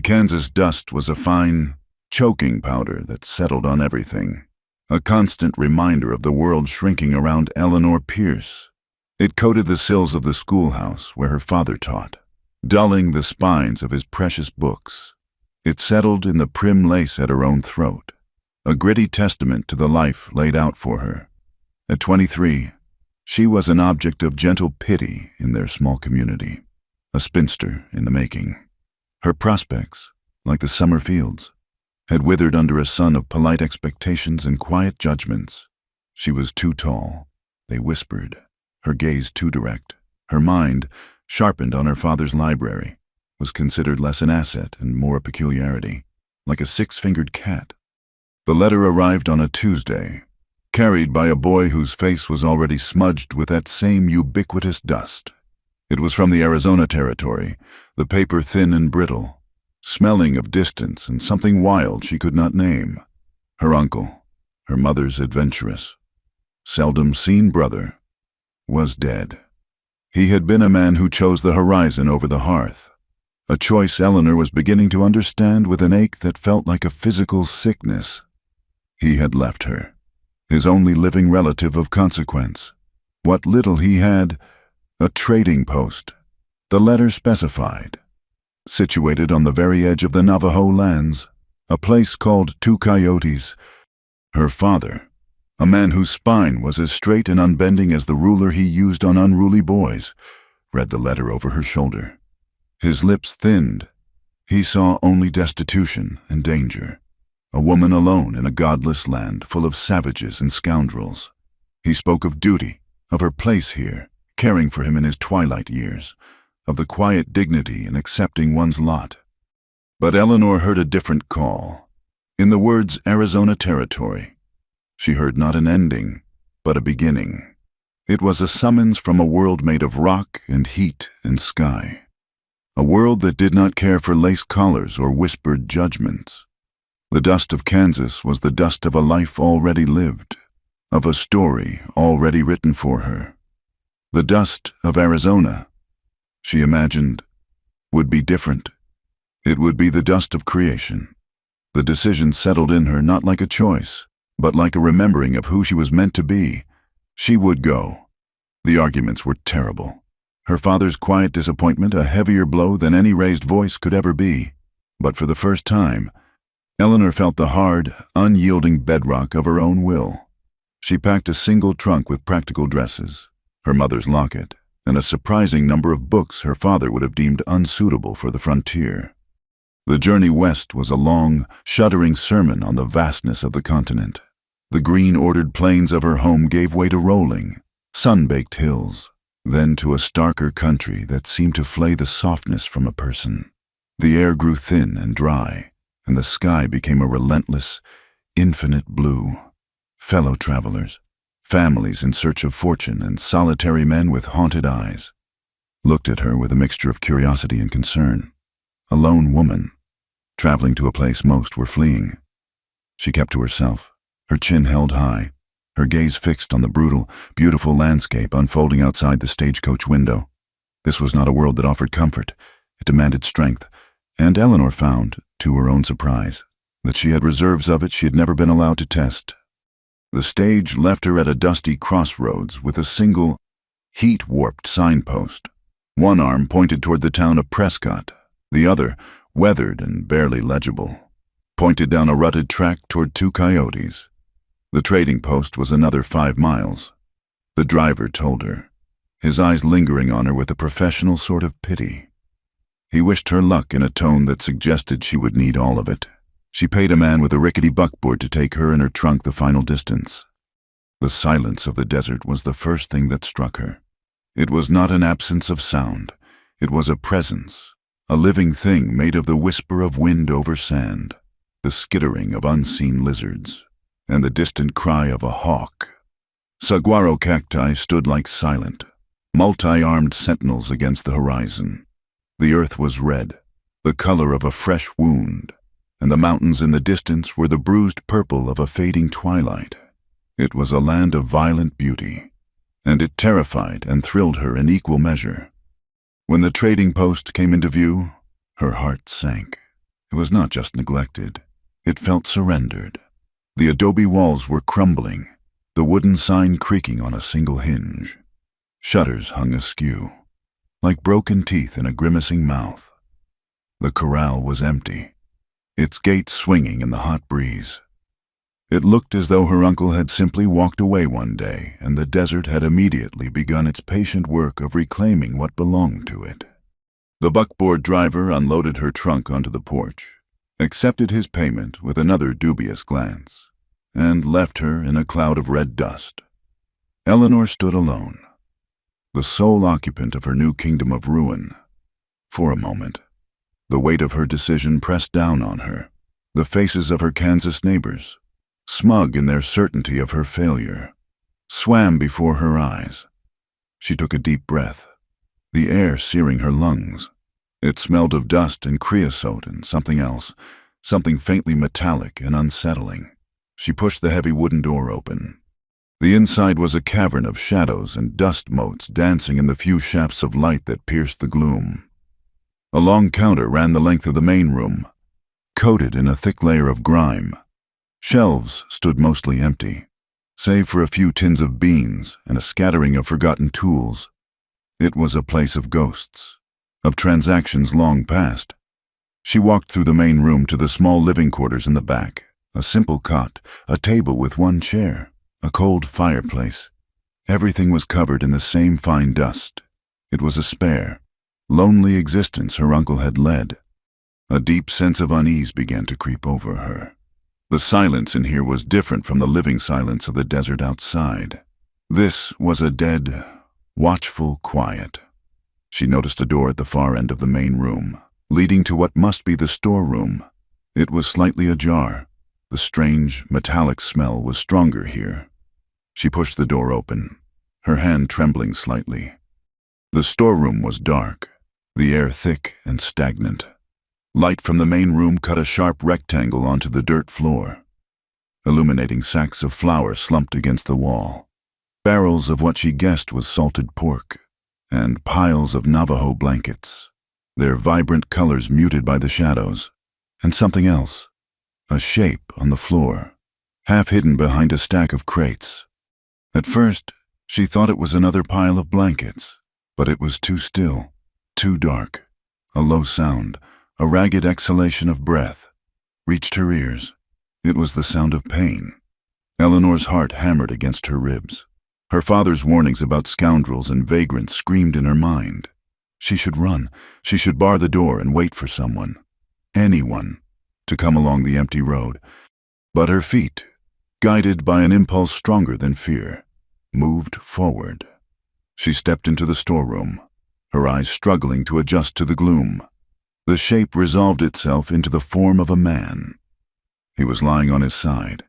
Kansas dust was a fine, choking powder that settled on everything, a constant reminder of the world shrinking around Eleanor Pierce. It coated the sills of the schoolhouse where her father taught, dulling the spines of his precious books. It settled in the prim lace at her own throat, a gritty testament to the life laid out for her. At 23, she was an object of gentle pity in their small community, a spinster in the making. Her prospects, like the summer fields, had withered under a sun of polite expectations and quiet judgments. She was too tall, they whispered, her gaze too direct. Her mind, sharpened on her father's library, was considered less an asset and more a peculiarity, like a six-fingered cat. The letter arrived on a Tuesday, carried by a boy whose face was already smudged with that same ubiquitous dust. It was from the Arizona Territory, the paper thin and brittle, smelling of distance and something wild she could not name. Her uncle, her mother's adventurous, seldom seen brother, was dead. He had been a man who chose the horizon over the hearth, a choice Eleanor was beginning to understand with an ache that felt like a physical sickness. He had left her, his only living relative of consequence. What little he had, a trading post, the letter specified, situated on the very edge of the Navajo lands, a place called Two Coyotes. Her father, a man whose spine was as straight and unbending as the ruler he used on unruly boys, read the letter over her shoulder. His lips thinned. He saw only destitution and danger, a woman alone in a godless land full of savages and scoundrels. He spoke of duty, of her place here, caring for him in his twilight years, of the quiet dignity in accepting one's lot. But Eleanor heard a different call. In the words Arizona Territory, she heard not an ending, but a beginning. It was a summons from a world made of rock and heat and sky, a world that did not care for lace collars or whispered judgments. The dust of Kansas was the dust of a life already lived, of a story already written for her. The dust of Arizona, she imagined, would be different. It would be the dust of creation. The decision settled in her not like a choice, but like a remembering of who she was meant to be. She would go. The arguments were terrible. Her father's quiet disappointment a heavier blow than any raised voice could ever be. But for the first time, Eleanor felt the hard, unyielding bedrock of her own will. She packed a single trunk with practical dresses, her mother's locket, and a surprising number of books her father would have deemed unsuitable for the frontier. The journey west was a long, shuddering sermon on the vastness of the continent. The green-ordered plains of her home gave way to rolling, sun-baked hills, then to a starker country that seemed to flay the softness from a person. The air grew thin and dry, and the sky became a relentless, infinite blue. Fellow travelers, families in search of fortune, and solitary men with haunted eyes looked at her with a mixture of curiosity and concern. A lone woman, traveling to a place most were fleeing. She kept to herself, her chin held high, her gaze fixed on the brutal, beautiful landscape unfolding outside the stagecoach window. This was not a world that offered comfort. It demanded strength, and Eleanor found, to her own surprise, that she had reserves of it she had never been allowed to test. The stage left her at a dusty crossroads with a single, heat-warped signpost. One arm pointed toward the town of Prescott, the other, weathered and barely legible, pointed down a rutted track toward Two Coyotes. The trading post was another 5 miles. The driver told her, his eyes lingering on her with a professional sort of pity. He wished her luck in a tone that suggested she would need all of it. She paid a man with a rickety buckboard to take her and her trunk the final distance. The silence of the desert was the first thing that struck her. It was not an absence of sound. It was a presence, a living thing made of the whisper of wind over sand, the skittering of unseen lizards, and the distant cry of a hawk. Saguaro cacti stood like silent, multi-armed sentinels against the horizon. The earth was red, the color of a fresh wound, and the mountains in the distance were the bruised purple of a fading twilight. It was a land of violent beauty, and it terrified and thrilled her in equal measure. When the trading post came into view, her heart sank. was not just neglected. It felt surrendered. The adobe walls were crumbling, the wooden sign creaking on a single hinge. Shutters hung askew, like broken teeth in a grimacing mouth. The corral was empty, its gates swinging in the hot breeze. It looked as though her uncle had simply walked away one day, and the desert had immediately begun its patient work of reclaiming what belonged to it. The buckboard driver unloaded her trunk onto the porch, accepted his payment with another dubious glance, and left her in a cloud of red dust. Eleanor stood alone, the sole occupant of her new kingdom of ruin. For a moment, the weight of her decision pressed down on her. The faces of her Kansas neighbors, smug in their certainty of her failure, swam before her eyes. She took a deep breath, the air searing her lungs. It smelled of dust and creosote and something else, something faintly metallic and unsettling. She pushed the heavy wooden door open. The inside was a cavern of shadows and dust motes dancing in the few shafts of light that pierced the gloom. A long counter ran the length of the main room, coated in a thick layer of grime. Shelves stood mostly empty, save for a few tins of beans and a scattering of forgotten tools. It was a place of ghosts, of transactions long past. She walked through the main room to the small living quarters in the back, a simple cot, a table with one chair, a cold fireplace. Everything was covered in the same fine dust. It was a spare, lonely existence her uncle had led. A deep sense of unease began to creep over her. The silence in here was different from the living silence of the desert outside. This was a dead, watchful quiet. She noticed a door at the far end of the main room, leading to what must be the storeroom. It was slightly ajar. The strange, metallic smell was stronger here. She pushed the door open, her hand trembling slightly. The storeroom was dark, the air thick and stagnant. Light from the main room cut a sharp rectangle onto the dirt floor, illuminating sacks of flour slumped against the wall, barrels of what she guessed was salted pork, and piles of Navajo blankets, their vibrant colors muted by the shadows, and something else, a shape on the floor, half hidden behind a stack of crates. At first, she thought it was another pile of blankets, but it was too still, too dark. A low sound, a ragged exhalation of breath, reached her ears. It was the sound of pain. Eleanor's heart hammered against her ribs. Her father's warnings about scoundrels and vagrants screamed in her mind. She should run. She should bar the door and wait for someone, anyone, to come along the empty road. But her feet, guided by an impulse stronger than fear, moved forward. She stepped into the storeroom, her eyes struggling to adjust to the gloom. The shape resolved itself into the form of a man. He was lying on his side,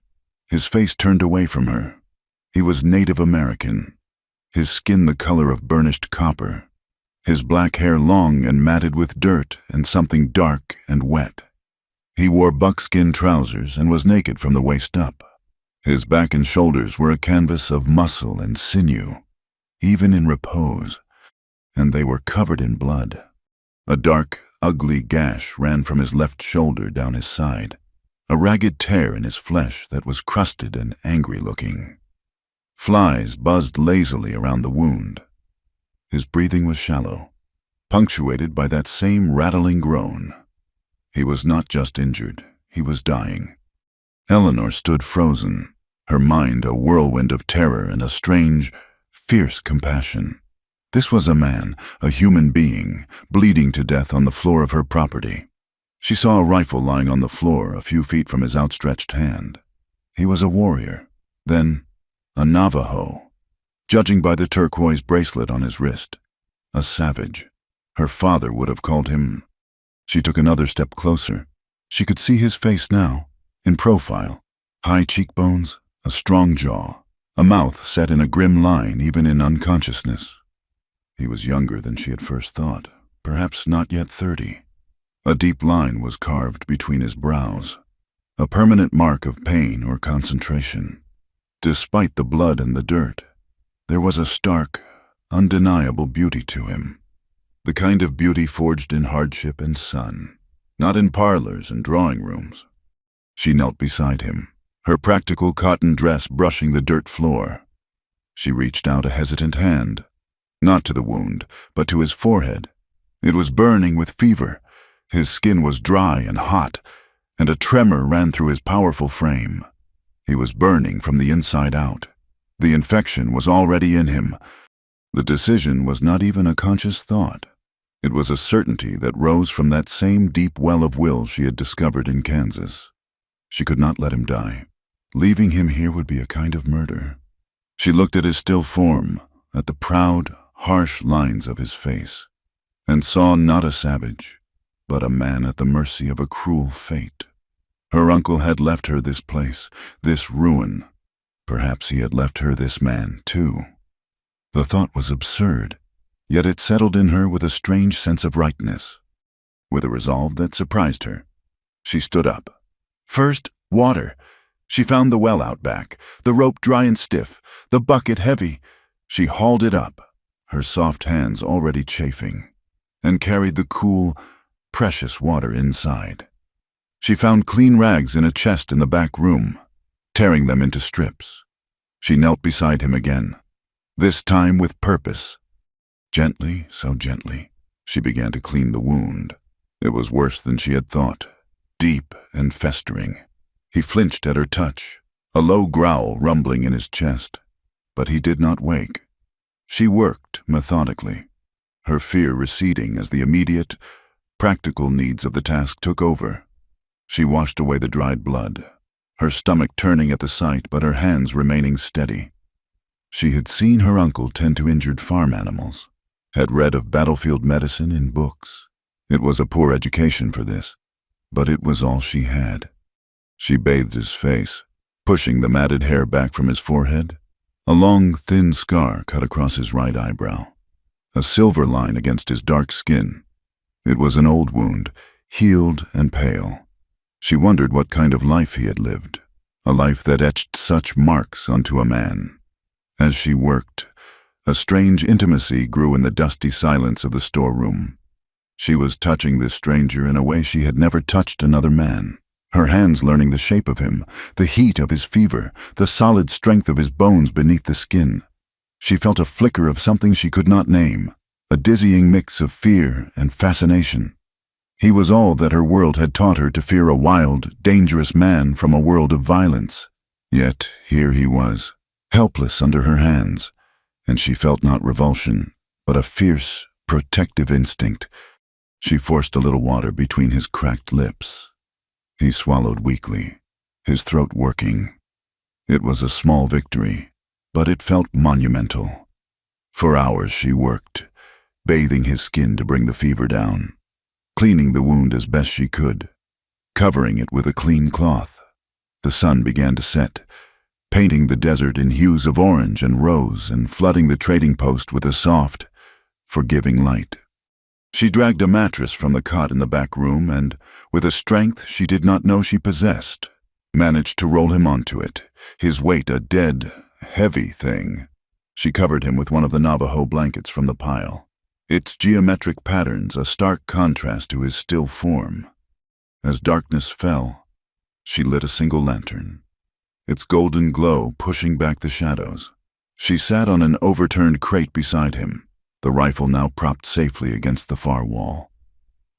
his face turned away from her. He was Native American, his skin the color of burnished copper, his black hair long and matted with dirt and something dark and wet. He wore buckskin trousers and was naked from the waist up. His back and shoulders were a canvas of muscle and sinew, even in repose, and they were covered in blood. A dark, ugly gash ran from his left shoulder down his side, a ragged tear in his flesh that was crusted and angry-looking. Flies buzzed lazily around the wound. His breathing was shallow, punctuated by that same rattling groan. He was not just injured, he was dying. Eleanor stood frozen, her mind a whirlwind of terror and a strange, fierce compassion. This was a man, a human being, bleeding to death on the floor of her property. She saw a rifle lying on the floor a few feet from his outstretched hand. He was a warrior, then a Navajo, judging by the turquoise bracelet on his wrist. A savage. Her father would have called him. She took another step closer. She could see his face now, in profile, high cheekbones, a strong jaw, a mouth set in a grim line even in unconsciousness. He was younger than she had first thought, perhaps not yet 30. A deep line was carved between his brows, a permanent mark of pain or concentration. Despite the blood and the dirt, there was a stark, undeniable beauty to him, the kind of beauty forged in hardship and sun. not in parlors and drawing rooms. She knelt beside him, her practical cotton dress brushing the dirt floor. She reached out a hesitant hand, not to the wound, but to his forehead. It was burning with fever. His skin was dry and hot, and a tremor ran through his powerful frame. He was burning from the inside out. The infection was already in him. The decision was not even a conscious thought. It was a certainty that rose from that same deep well of will she had discovered in Kansas. She could not let him die. Leaving him here would be a kind of murder. She looked at his still form, at the proud, harsh lines of his face, and saw not a savage, but a man at the mercy of a cruel fate. Her uncle had left her this place, this ruin. Perhaps he had left her this man, too. The thought was absurd, yet it settled in her with a strange sense of rightness. With a resolve that surprised her, she stood up. First, water. She found the well out back, the rope dry and stiff, the bucket heavy. She hauled it up, her soft hands already chafing, and carried the cool, precious water inside. She found clean rags in a chest in the back room, tearing them into strips. She knelt beside him again, this time with purpose. Gently, so gently, she began to clean the wound. It was worse than she had thought, deep and festering. He flinched at her touch, a low growl rumbling in his chest, but he did not wake. She worked methodically, her fear receding as the immediate, practical needs of the task took over. She washed away the dried blood, her stomach turning at the sight but her hands remaining steady. She had seen her uncle tend to injured farm animals, had read of battlefield medicine in books. It was a poor education for this, but it was all she had. She bathed his face, pushing the matted hair back from his forehead. A long, thin scar cut across his right eyebrow, a silver line against his dark skin. It was an old wound, healed and pale. She wondered what kind of life he had lived, a life that etched such marks onto a man. As she worked, a strange intimacy grew in the dusty silence of the storeroom. She was touching this stranger in a way she had never touched another man, her hands learning the shape of him, the heat of his fever, the solid strength of his bones beneath the skin. She felt a flicker of something she could not name, a dizzying mix of fear and fascination. He was all that her world had taught her to fear, a wild, dangerous man from a world of violence. Yet here he was, helpless under her hands, and she felt not revulsion, but a fierce, protective instinct. She forced a little water between his cracked lips. He swallowed weakly, his throat working. It was a small victory, but it felt monumental. For hours she worked, bathing his skin to bring the fever down, cleaning the wound as best she could, covering it with a clean cloth. The sun began to set, painting the desert in hues of orange and rose and flooding the trading post with a soft, forgiving light. She dragged a mattress from the cot in the back room and, with a strength she did not know she possessed, managed to roll him onto it, his weight a dead, heavy thing. She covered him with one of the Navajo blankets from the pile, its geometric patterns a stark contrast to his still form. As darkness fell, she lit a single lantern, its golden glow pushing back the shadows. She sat on an overturned crate beside him, the rifle now propped safely against the far wall.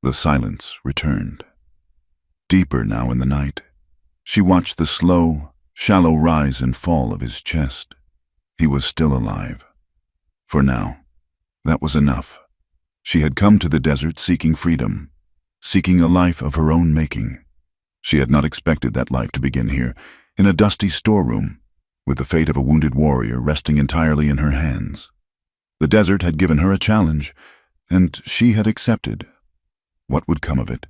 The silence returned. Deeper now in the night, she watched the slow, shallow rise and fall of his chest. He was still alive. For now, that was enough. She had come to the desert seeking freedom, seeking a life of her own making. She had not expected that life to begin here, in a dusty storeroom, with the fate of a wounded warrior resting entirely in her hands. The desert had given her a challenge, and she had accepted. What would come of it?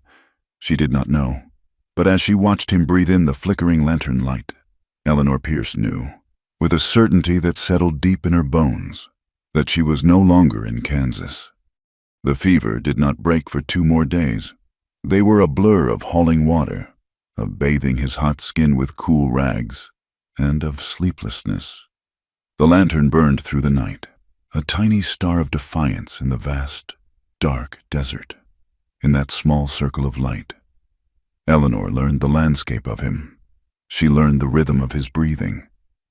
She did not know. But as she watched him breathe in the flickering lantern light, Eleanor Pierce knew, with a certainty that settled deep in her bones, that she was no longer in Kansas. The fever did not break for 2 more days. They were a blur of hauling water, of bathing his hot skin with cool rags, and of sleeplessness. The lantern burned through the night, a tiny star of defiance in the vast, dark desert. In that small circle of light, Eleanor learned the landscape of him. She learned the rhythm of his breathing,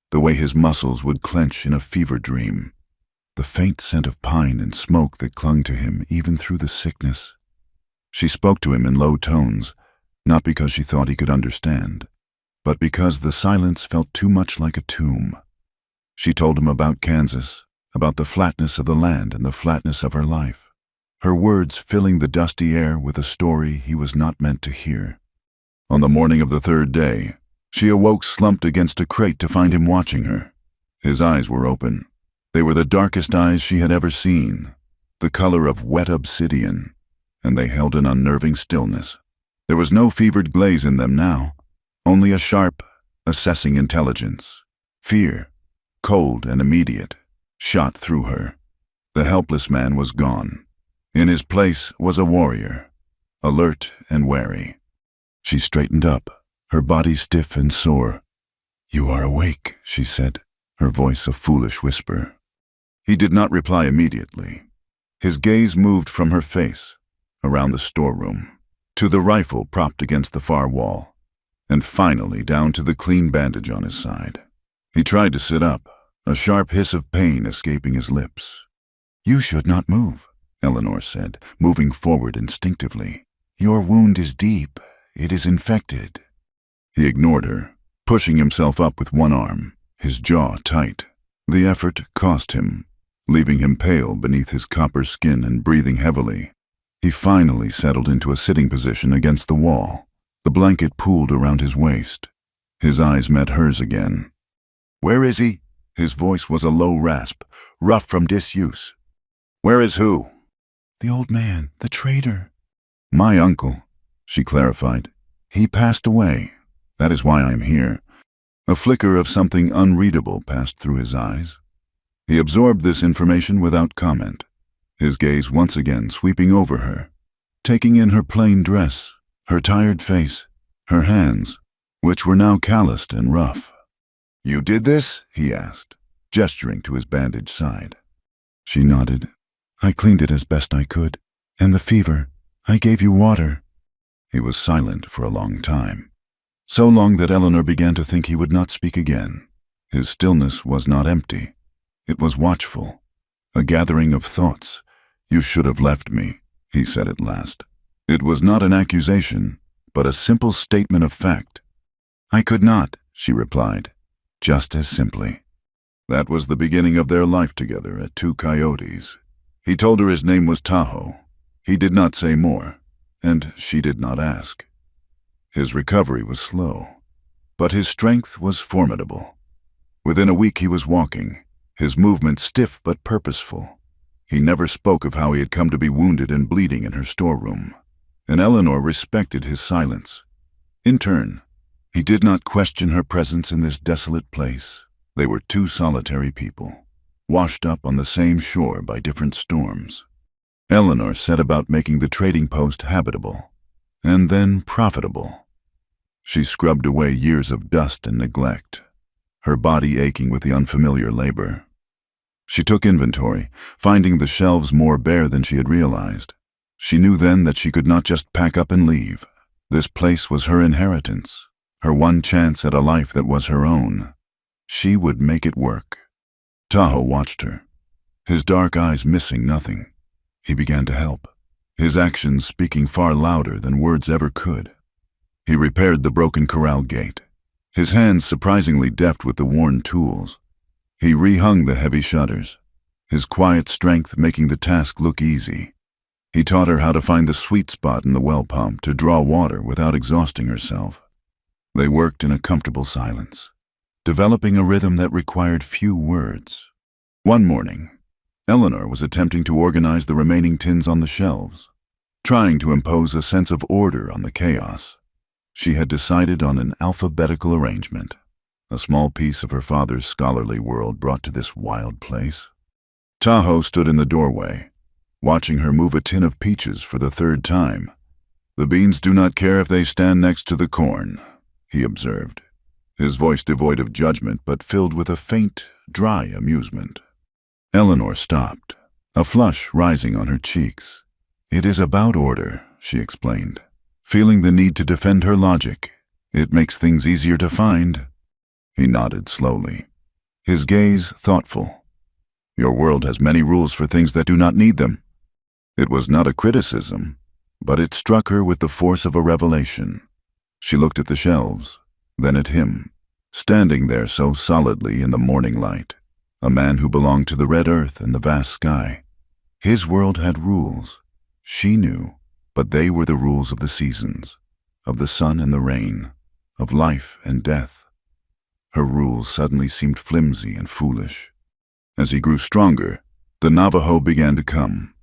the way his muscles would clench in a fever dream, the faint scent of pine and smoke that clung to him even through the sickness. She spoke to him in low tones, not because she thought he could understand, but because the silence felt too much like a tomb. She told him about Kansas, about the flatness of the land and the flatness of her life, her words filling the dusty air with a story he was not meant to hear. On the morning of the third day, she awoke slumped against a crate to find him watching her. His eyes were open. They were the darkest eyes she had ever seen, the color of wet obsidian, and they held an unnerving stillness. There was no fevered glaze in them now, only a sharp, assessing intelligence. Fear, cold and immediate, shot through her. The helpless man was gone. In his place was a warrior, alert and wary. She straightened up, her body stiff and sore. "You are awake," she said, her voice a foolish whisper. He did not reply immediately. His gaze moved from her face, around the storeroom, to the rifle propped against the far wall, and finally down to the clean bandage on his side. He tried to sit up, a sharp hiss of pain escaping his lips. "You should not move," Eleanor said, moving forward instinctively. "Your wound is deep. It is infected." He ignored her, pushing himself up with one arm, his jaw tight. The effort cost him, leaving him pale beneath his copper skin and breathing heavily. He finally settled into a sitting position against the wall, the blanket pooled around his waist. His eyes met hers again. "Where is he?" His voice was a low rasp, rough from disuse. "Where is who?" "The old man, the traitor." "My uncle," she clarified. "He passed away. That is why I am here." A flicker of something unreadable passed through his eyes. He absorbed this information without comment, his gaze once again sweeping over her, taking in her plain dress, her tired face, her hands, which were now calloused and rough. "You did this?" he asked, gesturing to his bandaged side. She nodded. "I cleaned it as best I could. And the fever, I gave you water." He was silent for a long time, so long that Eleanor began to think he would not speak again. His stillness was not empty. It was watchful, a gathering of thoughts. "You should have left me," he said at last. It was not an accusation, but a simple statement of fact. "I could not," she replied, just as simply. That was the beginning of their life together at Two Coyotes. He told her his name was Tahoe. He did not say more, and she did not ask. His recovery was slow, but his strength was formidable. Within a week he was walking, his movement stiff but purposeful. He never spoke of how he had come to be wounded and bleeding in her storeroom, and Eleanor respected his silence. In turn, he did not question her presence in this desolate place. They were two solitary people, washed up on the same shore by different storms. Eleanor set about making the trading post habitable, and then profitable. She scrubbed away years of dust and neglect, her body aching with the unfamiliar labor. She took inventory, finding the shelves more bare than she had realized. She knew then that she could not just pack up and leave. This place was her inheritance, her one chance at a life that was her own. She would make it work. Tahoe watched her, his dark eyes missing nothing. He began to help, his actions speaking far louder than words ever could. He repaired the broken corral gate, his hands surprisingly deft with the worn tools. He rehung the heavy shutters, his quiet strength making the task look easy. He taught her how to find the sweet spot in the well pump to draw water without exhausting herself. They worked in a comfortable silence, developing a rhythm that required few words. One morning, Eleanor was attempting to organize the remaining tins on the shelves, trying to impose a sense of order on the chaos. She had decided on an alphabetical arrangement, a small piece of her father's scholarly world brought to this wild place. Tahoe stood in the doorway, watching her move a tin of peaches for the third time. "The beans do not care if they stand next to the corn," he observed, his voice devoid of judgment but filled with a faint, dry amusement. Eleanor stopped, a flush rising on her cheeks. "It is about order," she explained. feeling the need to defend her logic. It makes things easier to find. He nodded slowly, his gaze thoughtful. Your world has many rules for things that do not need them. It was not a criticism, but it struck her with the force of a revelation. She looked at the shelves, then at him, standing there so solidly in the morning light, a man who belonged to the red earth and the vast sky. His world had rules, she knew, but they were the rules of the seasons, of the sun and the rain, of life and death. Her rules suddenly seemed flimsy and foolish. As he grew stronger, the Navajo began to come.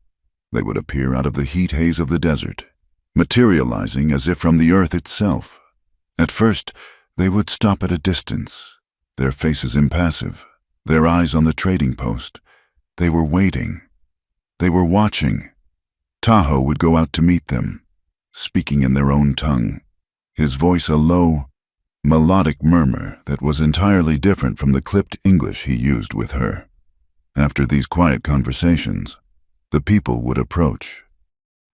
They would appear out of the heat haze of the desert, materializing as if from the earth itself. At first, they would stop at a distance, their faces impassive, their eyes on the trading post. They were waiting. They were watching. Tahoe would go out to meet them, speaking in their own tongue, his voice a low, melodic murmur that was entirely different from the clipped English he used with her. After these quiet conversations, the people would approach.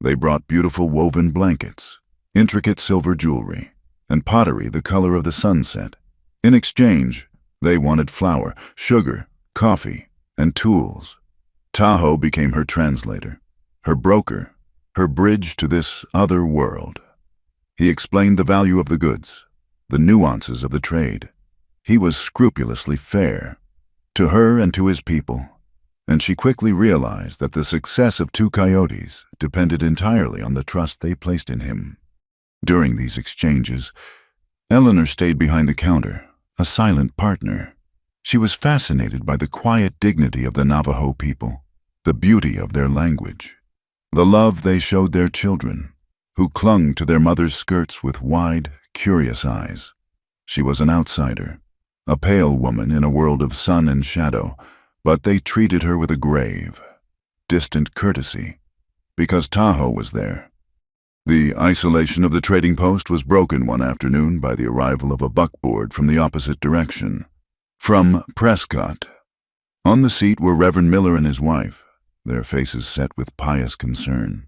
They brought beautiful woven blankets, intricate silver jewelry, and pottery the color of the sunset. In exchange, they wanted flour, sugar, coffee, and tools. Tahoe became her translator, her broker, her bridge to this other world. He explained the value of the goods, the nuances of the trade. He was scrupulously fair, to her and to his people, and she quickly realized that the success of Two Coyotes depended entirely on the trust they placed in him. During these exchanges, Eleanor stayed behind the counter, a silent partner. She was fascinated by the quiet dignity of the Navajo people, the beauty of their language, the love they showed their children, who clung to their mother's skirts with wide, curious eyes. She was an outsider, a pale woman in a world of sun and shadow, but they treated her with a grave, distant courtesy, because Tahoe was there. The isolation of the trading post was broken one afternoon by the arrival of a buckboard from the opposite direction, from Prescott. On the seat were Reverend Miller and his wife, their faces set with pious concern.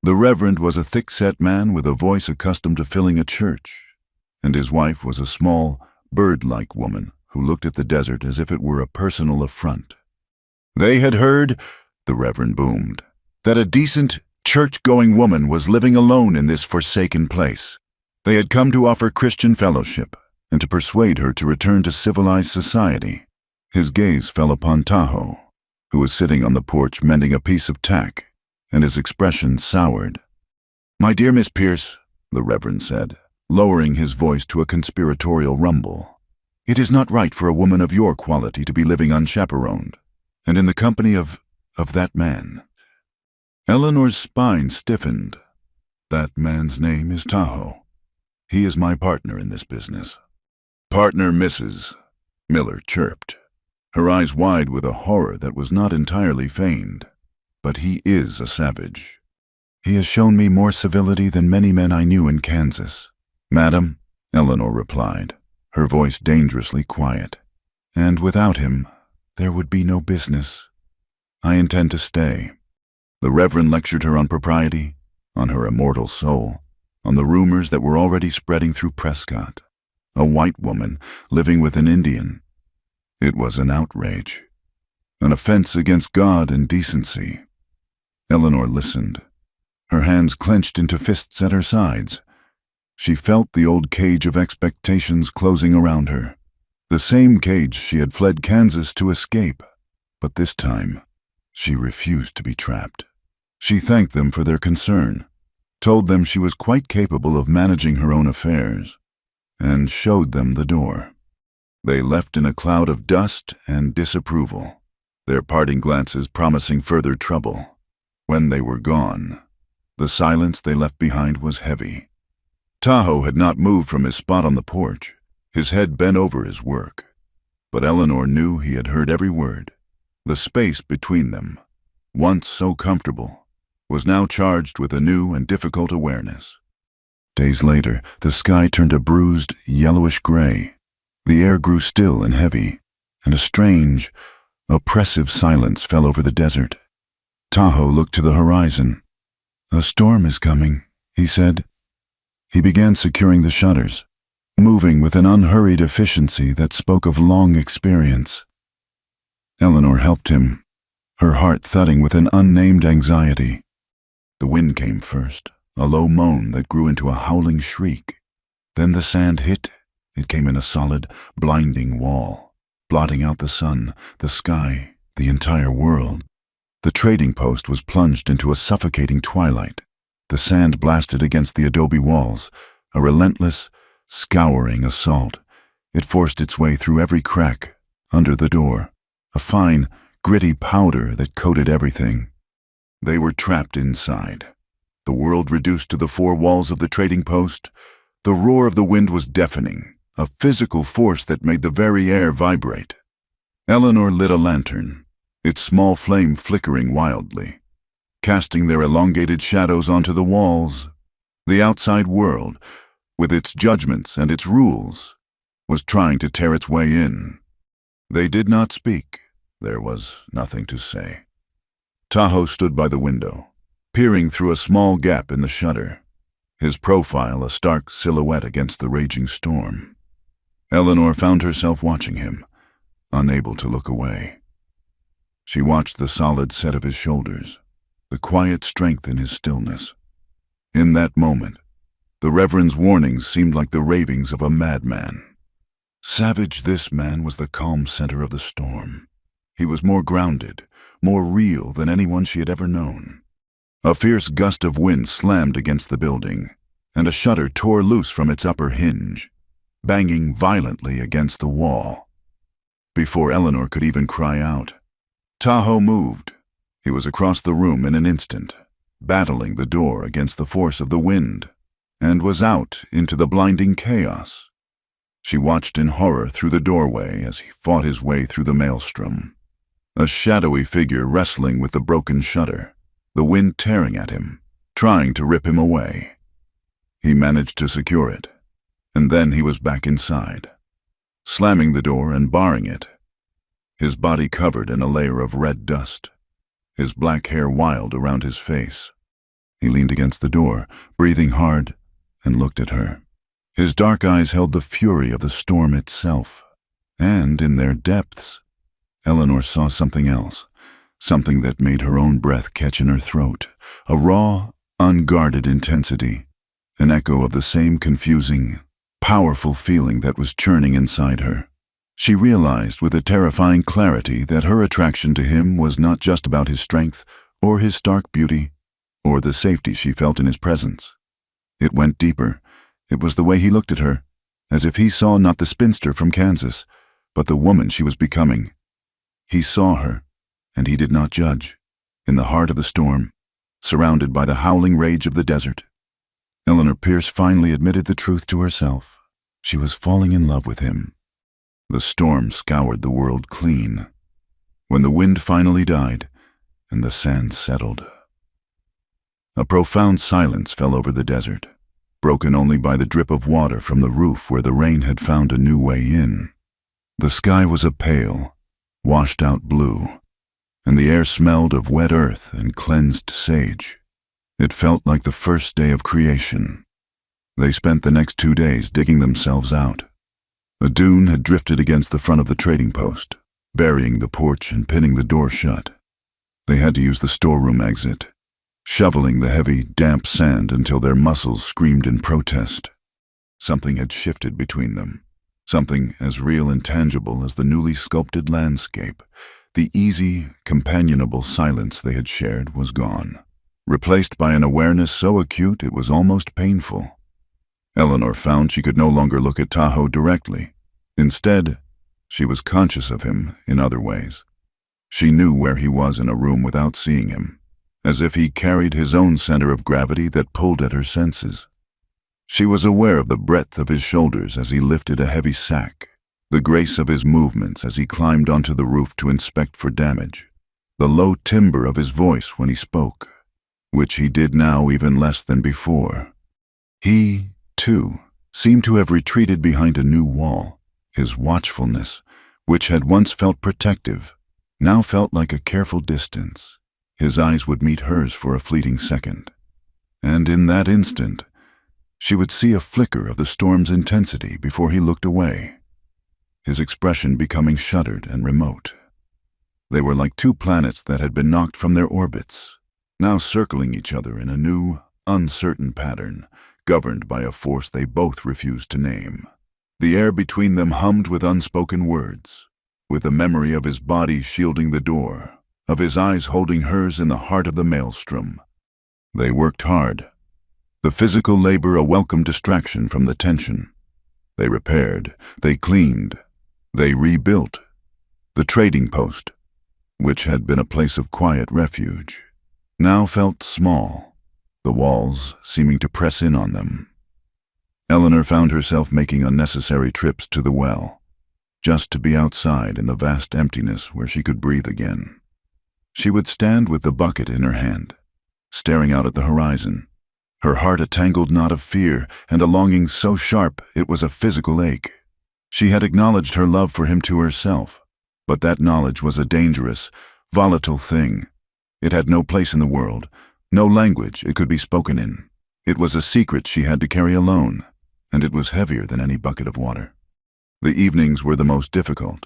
The Reverend was a thick-set man with a voice accustomed to filling a church, and his wife was a small, bird-like woman who looked at the desert as if it were a personal affront. They had heard, the Reverend boomed, that a decent, church-going woman was living alone in this forsaken place. They had come to offer Christian fellowship and to persuade her to return to civilized society. His gaze fell upon Tahoe, who was sitting on the porch mending a piece of tack, and his expression soured. "My dear Miss Pierce," the Reverend said, lowering his voice to a conspiratorial rumble, "it is not right for a woman of your quality to be living unchaperoned, and in the company of that man." Eleanor's spine stiffened. "That man's name is Tahoe. He is my partner in this business." "Partner, Mrs." Miller chirped, her eyes wide with a horror that was not entirely feigned. "But he is a savage. He has shown me more civility than many men I knew in Kansas." "Madam," Eleanor replied, her voice dangerously quiet, "and without him, there would be no business. I intend to stay." The Reverend lectured her on propriety, on her immortal soul, on the rumors that were already spreading through Prescott. A white woman living with an Indian. It was an outrage, an offense against God and decency. Eleanor listened, her hands clenched into fists at her sides. She felt the old cage of expectations closing around her, the same cage she had fled Kansas to escape. But this time, she refused to be trapped. She thanked them for their concern, told them she was quite capable of managing her own affairs, and showed them the door. They left in a cloud of dust and disapproval, their parting glances promising further trouble. When they were gone, the silence they left behind was heavy. Tahoe had not moved from his spot on the porch, his head bent over his work. But Eleanor knew he had heard every word. The space between them, once so comfortable, was now charged with a new and difficult awareness. Days later, the sky turned a bruised, yellowish gray. The air grew still and heavy, and a strange, oppressive silence fell over the desert. Tahoe looked to the horizon. "A storm is coming," he said. He began securing the shutters, moving with an unhurried efficiency that spoke of long experience. Eleanor helped him, her heart thudding with an unnamed anxiety. The wind came first, a low moan that grew into a howling shriek. Then the sand hit. It came in a solid, blinding wall, blotting out the sun, the sky, the entire world. The trading post was plunged into a suffocating twilight. The sand blasted against the adobe walls, a relentless, scouring assault. It forced its way through every crack, under the door, a fine, gritty powder that coated everything. They were trapped inside. The world reduced to the four walls of the trading post. The roar of the wind was deafening, a physical force that made the very air vibrate. Eleanor lit a lantern, its small flame flickering wildly, casting their elongated shadows onto the walls. The outside world, with its judgments and its rules, was trying to tear its way in. They did not speak. There was nothing to say. Tahoe stood by the window, peering through a small gap in the shutter, his profile a stark silhouette against the raging storm. Eleanor found herself watching him, unable to look away. She watched the solid set of his shoulders, the quiet strength in his stillness. In that moment, the Reverend's warnings seemed like the ravings of a madman. Savage, this man was the calm center of the storm. He was more grounded, more real than anyone she had ever known. A fierce gust of wind slammed against the building, and a shutter tore loose from its upper hinge, banging violently against the wall. Before Eleanor could even cry out, Tahoe moved. He was across the room in an instant, battling the door against the force of the wind, and was out into the blinding chaos. She watched in horror through the doorway as he fought his way through the maelstrom. A shadowy figure wrestling with the broken shutter, the wind tearing at him, trying to rip him away. He managed to secure it, and then he was back inside, slamming the door and barring it, his body covered in a layer of red dust, his black hair wild around his face. He leaned against the door, breathing hard, and looked at her. His dark eyes held the fury of the storm itself, and in their depths, Eleanor saw something else, something that made her own breath catch in her throat, a raw, unguarded intensity, an echo of the same confusing, powerful feeling that was churning inside her. She realized with a terrifying clarity that her attraction to him was not just about his strength or his stark beauty or the safety she felt in his presence. It went deeper. It was the way he looked at her, as if he saw not the spinster from Kansas, but the woman she was becoming. He saw her, and he did not judge. In the heart of the storm, surrounded by the howling rage of the desert, Eleanor Pierce finally admitted the truth to herself. She was falling in love with him. The storm scoured the world clean. When the wind finally died, and the sand settled, a profound silence fell over the desert, broken only by the drip of water from the roof where the rain had found a new way in. The sky was a pale, washed-out blue, and the air smelled of wet earth and cleansed sage. It felt like the first day of creation. They spent the next 2 days digging themselves out. A dune had drifted against the front of the trading post, burying the porch and pinning the door shut. They had to use the storeroom exit, shoveling the heavy, damp sand until their muscles screamed in protest. Something had shifted between them. Something as real and tangible as the newly sculpted landscape. The easy, companionable silence they had shared was gone, replaced by an awareness so acute it was almost painful. Eleanor found she could no longer look at Tahoe directly. Instead, she was conscious of him in other ways. She knew where he was in a room without seeing him, as if he carried his own center of gravity that pulled at her senses. She was aware of the breadth of his shoulders as he lifted a heavy sack, the grace of his movements as he climbed onto the roof to inspect for damage, the low timbre of his voice when he spoke, which he did now even less than before. He, too, seemed to have retreated behind a new wall. His watchfulness, which had once felt protective, now felt like a careful distance. His eyes would meet hers for a fleeting second, and in that instant, She would see a flicker of the storm's intensity before he looked away, his expression becoming shuttered and remote. They were like two planets that had been knocked from their orbits, now circling each other in a new, uncertain pattern, governed by a force they both refused to name. The air between them hummed with unspoken words, with the memory of his body shielding the door, of his eyes holding hers in the heart of the maelstrom. They worked hard, the physical labor a welcome distraction from the tension. They repaired, they cleaned, they rebuilt. The trading post, which had been a place of quiet refuge, now felt small, the walls seeming to press in on them. Eleanor found herself making unnecessary trips to the well, just to be outside in the vast emptiness where she could breathe again. She would stand with the bucket in her hand, staring out at the horizon, her heart a tangled knot of fear and a longing so sharp it was a physical ache. She had acknowledged her love for him to herself, but that knowledge was a dangerous, volatile thing. It had no place in the world, no language it could be spoken in. It was a secret she had to carry alone, and it was heavier than any bucket of water. The evenings were the most difficult.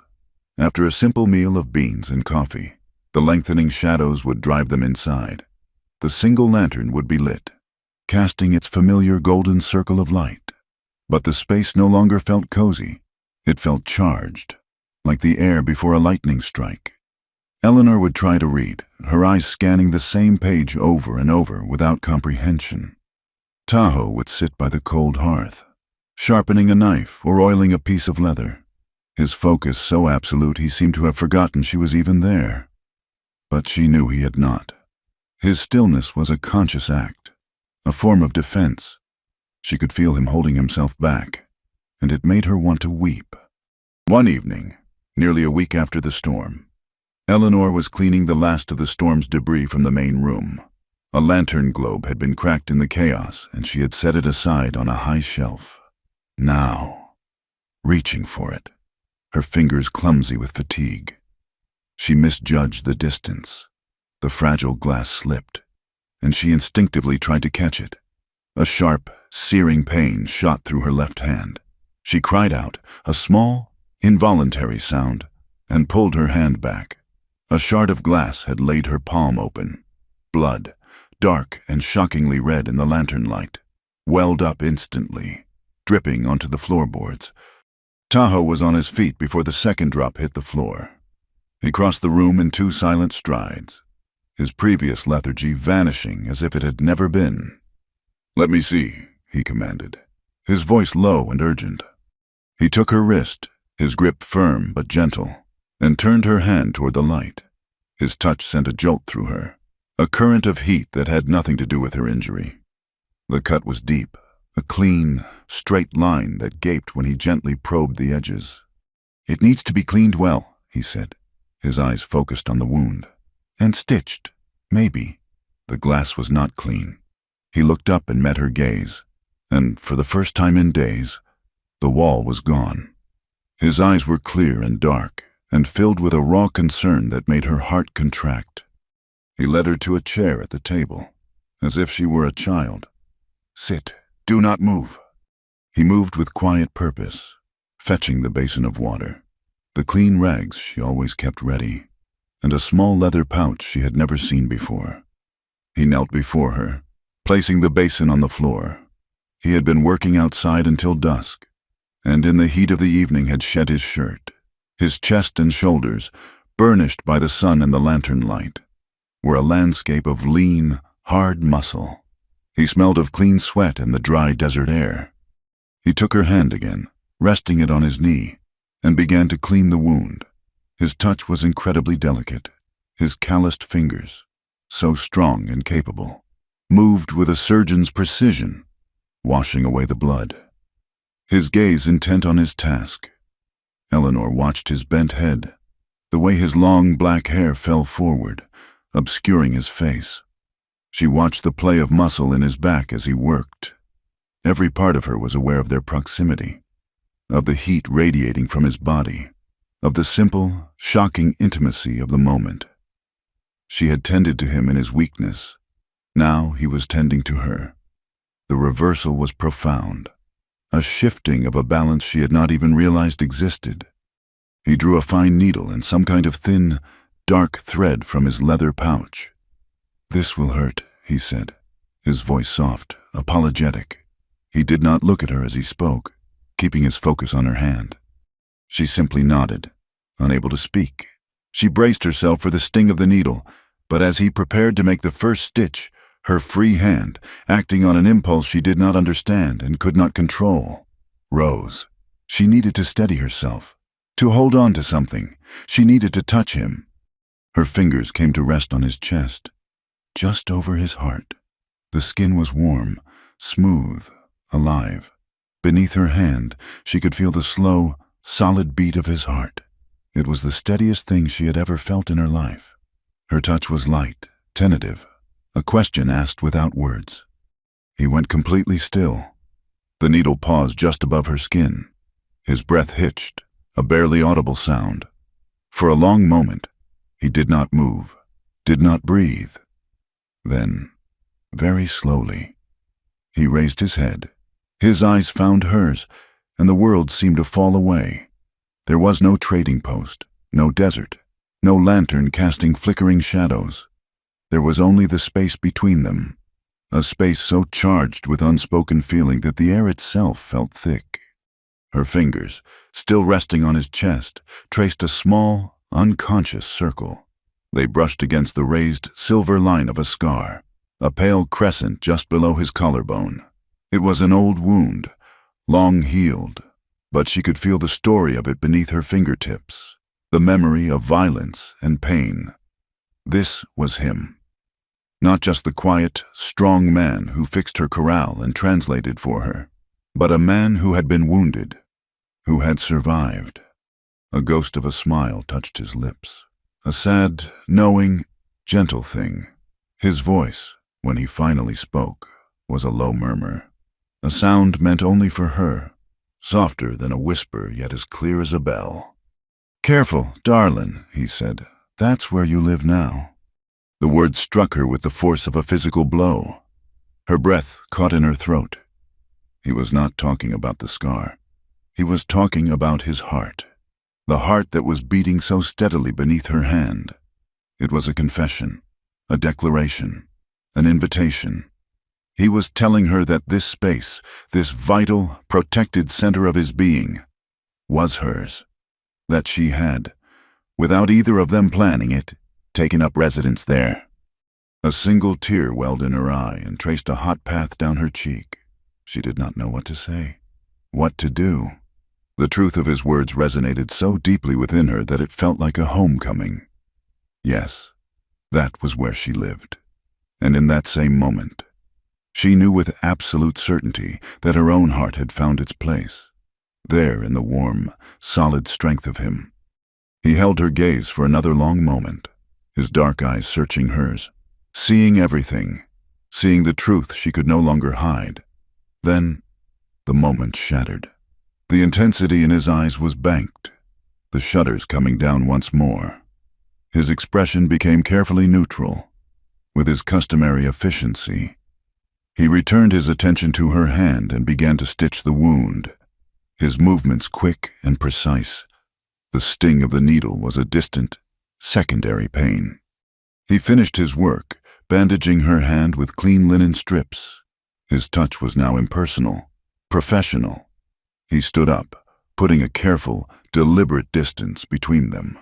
After a simple meal of beans and coffee, the lengthening shadows would drive them inside. The single lantern would be lit, casting its familiar golden circle of light. But the space no longer felt cozy. It felt charged, like the air before a lightning strike. Eleanor would try to read, her eyes scanning the same page over and over without comprehension. Tahoe would sit by the cold hearth, sharpening a knife or oiling a piece of leather, his focus so absolute he seemed to have forgotten she was even there. But she knew he had not. His stillness was a conscious act, a form of defense. She could feel him holding himself back, and it made her want to weep. One evening, nearly a week after the storm, Eleanor was cleaning the last of the storm's debris from the main room. A lantern globe had been cracked in the chaos, and she had set it aside on a high shelf. Now, reaching for it, her fingers clumsy with fatigue, she misjudged the distance. The fragile glass slipped, and she instinctively tried to catch it. A sharp, searing pain shot through her left hand. She cried out, a small, involuntary sound, and pulled her hand back. A shard of glass had laid her palm open. Blood, dark and shockingly red in the lantern light, welled up instantly, dripping onto the floorboards. Tahoe was on his feet before the second drop hit the floor. He crossed the room in 2 silent strides, his previous lethargy vanishing as if it had never been. "Let me see," he commanded, his voice low and urgent. He took her wrist, his grip firm but gentle, and turned her hand toward the light. His touch sent a jolt through her, a current of heat that had nothing to do with her injury. The cut was deep, a clean, straight line that gaped when he gently probed the edges. "It needs to be cleaned well," he said, his eyes focused on the wound. "And stitched, maybe." The glass was not clean. He looked up and met her gaze, and for the first time in days, the wall was gone. His eyes were clear and dark, and filled with a raw concern that made her heart contract. He led her to a chair at the table, as if she were a child. "Sit, do not move." He moved with quiet purpose, fetching the basin of water, the clean rags she always kept ready, and a small leather pouch she had never seen before. He knelt before her, placing the basin on the floor. He had been working outside until dusk, and in the heat of the evening had shed his shirt. His chest and shoulders, burnished by the sun and the lantern light, were a landscape of lean, hard muscle. He smelled of clean sweat and the dry desert air. He took her hand again, resting it on his knee, and began to clean the wound. His touch was incredibly delicate. His calloused fingers, so strong and capable, moved with a surgeon's precision, washing away the blood. His gaze intent on his task. Eleanor watched his bent head, the way his long black hair fell forward, obscuring his face. She watched the play of muscle in his back as he worked. Every part of her was aware of their proximity, of the heat radiating from his body, of the simple, shocking intimacy of the moment. She had tended to him in his weakness. Now he was tending to her. The reversal was profound, a shifting of a balance she had not even realized existed. He drew a fine needle and some kind of thin, dark thread from his leather pouch. "This will hurt," he said, his voice soft, apologetic. He did not look at her as he spoke, keeping his focus on her hand. She simply nodded, unable to speak. She braced herself for the sting of the needle, but as he prepared to make the first stitch, her free hand, acting on an impulse she did not understand and could not control, rose. She needed to steady herself, to hold on to something. She needed to touch him. Her fingers came to rest on his chest, just over his heart. The skin was warm, smooth, alive. Beneath her hand, she could feel the slow, solid beat of his heart. It was the steadiest thing she had ever felt in her life. Her touch was light, tentative, a question asked without words. He went completely still. The needle paused just above her skin. His breath hitched, a barely audible sound. For a long moment, he did not move, did not breathe. Then, very slowly, he raised his head. His eyes found hers, and the world seemed to fall away. There was no trading post, no desert, no lantern casting flickering shadows. There was only the space between them, a space so charged with unspoken feeling that the air itself felt thick. Her fingers, still resting on his chest, traced a small, unconscious circle. They brushed against the raised, silver line of a scar, a pale crescent just below his collarbone. It was an old wound, long healed, but she could feel the story of it beneath her fingertips, the memory of violence and pain. This was him. Not just the quiet, strong man who fixed her corral and translated for her, but a man who had been wounded, who had survived. A ghost of a smile touched his lips, a sad, knowing, gentle thing. His voice, when he finally spoke, was a low murmur, a sound meant only for her, softer than a whisper yet as clear as a bell. "Careful, Darlin," he said. "That's where you live now." The words struck her with the force of a physical blow. Her breath caught in her throat. He was not talking about the scar. He was talking about his heart, the heart that was beating so steadily beneath her hand. It was a confession, a declaration, an invitation. He was telling her that this space, this vital, protected center of his being, was hers, that she had, without either of them planning it, taken up residence there. A single tear welled in her eye and traced a hot path down her cheek. She did not know what to say, what to do. The truth of his words resonated so deeply within her that it felt like a homecoming. Yes, that was where she lived. And in that same moment, she knew with absolute certainty that her own heart had found its place, there in the warm, solid strength of him. He held her gaze for another long moment, his dark eyes searching hers, seeing everything, seeing the truth she could no longer hide. Then, the moment shattered. The intensity in his eyes was banked, the shutters coming down once more. His expression became carefully neutral, with his customary efficiency. He returned his attention to her hand and began to stitch the wound, his movements quick and precise. The sting of the needle was a distant, secondary pain. He finished his work, bandaging her hand with clean linen strips. His touch was now impersonal, professional. He stood up, putting a careful, deliberate distance between them.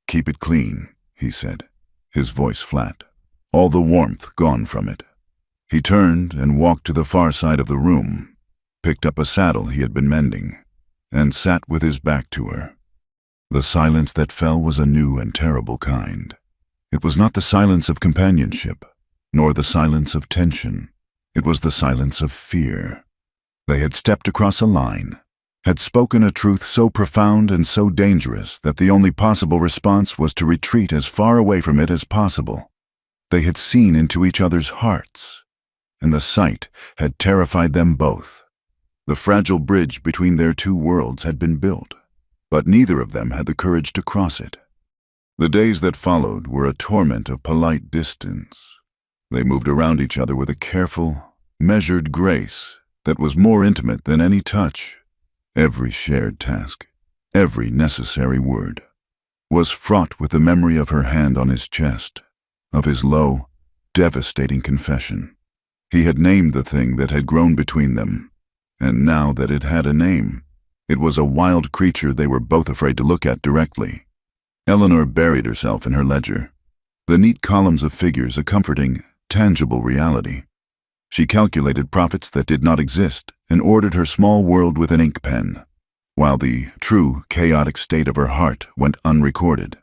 "Keep it clean," he said, his voice flat, all the warmth gone from it. He turned and walked to the far side of the room, picked up a saddle he had been mending, and sat with his back to her. The silence that fell was a new and terrible kind. It was not the silence of companionship, nor the silence of tension. It was the silence of fear. They had stepped across a line, had spoken a truth so profound and so dangerous that the only possible response was to retreat as far away from it as possible. They had seen into each other's hearts, and the sight had terrified them both. The fragile bridge between their two worlds had been built, but neither of them had the courage to cross it. The days that followed were a torment of polite distance. They moved around each other with a careful, measured grace that was more intimate than any touch. Every shared task, every necessary word, was fraught with the memory of her hand on his chest, of his low, devastating confession. He had named the thing that had grown between them, and now that it had a name, it was a wild creature they were both afraid to look at directly. Eleanor buried herself in her ledger, the neat columns of figures a comforting, tangible reality. She calculated profits that did not exist and ordered her small world with an ink pen, while the true, chaotic state of her heart went unrecorded.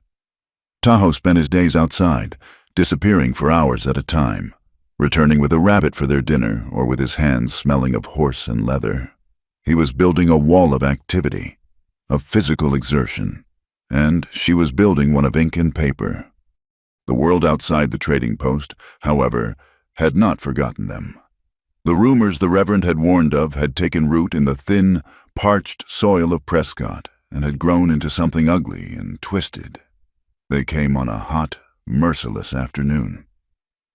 Tahoe spent his days outside, disappearing for hours at a time, returning with a rabbit for their dinner or with his hands smelling of horse and leather. He was building a wall of activity, of physical exertion, and she was building one of ink and paper. The world outside the trading post, however, had not forgotten them. The rumors the Reverend had warned of had taken root in the thin, parched soil of Prescott and had grown into something ugly and twisted. They came on a hot, merciless afternoon.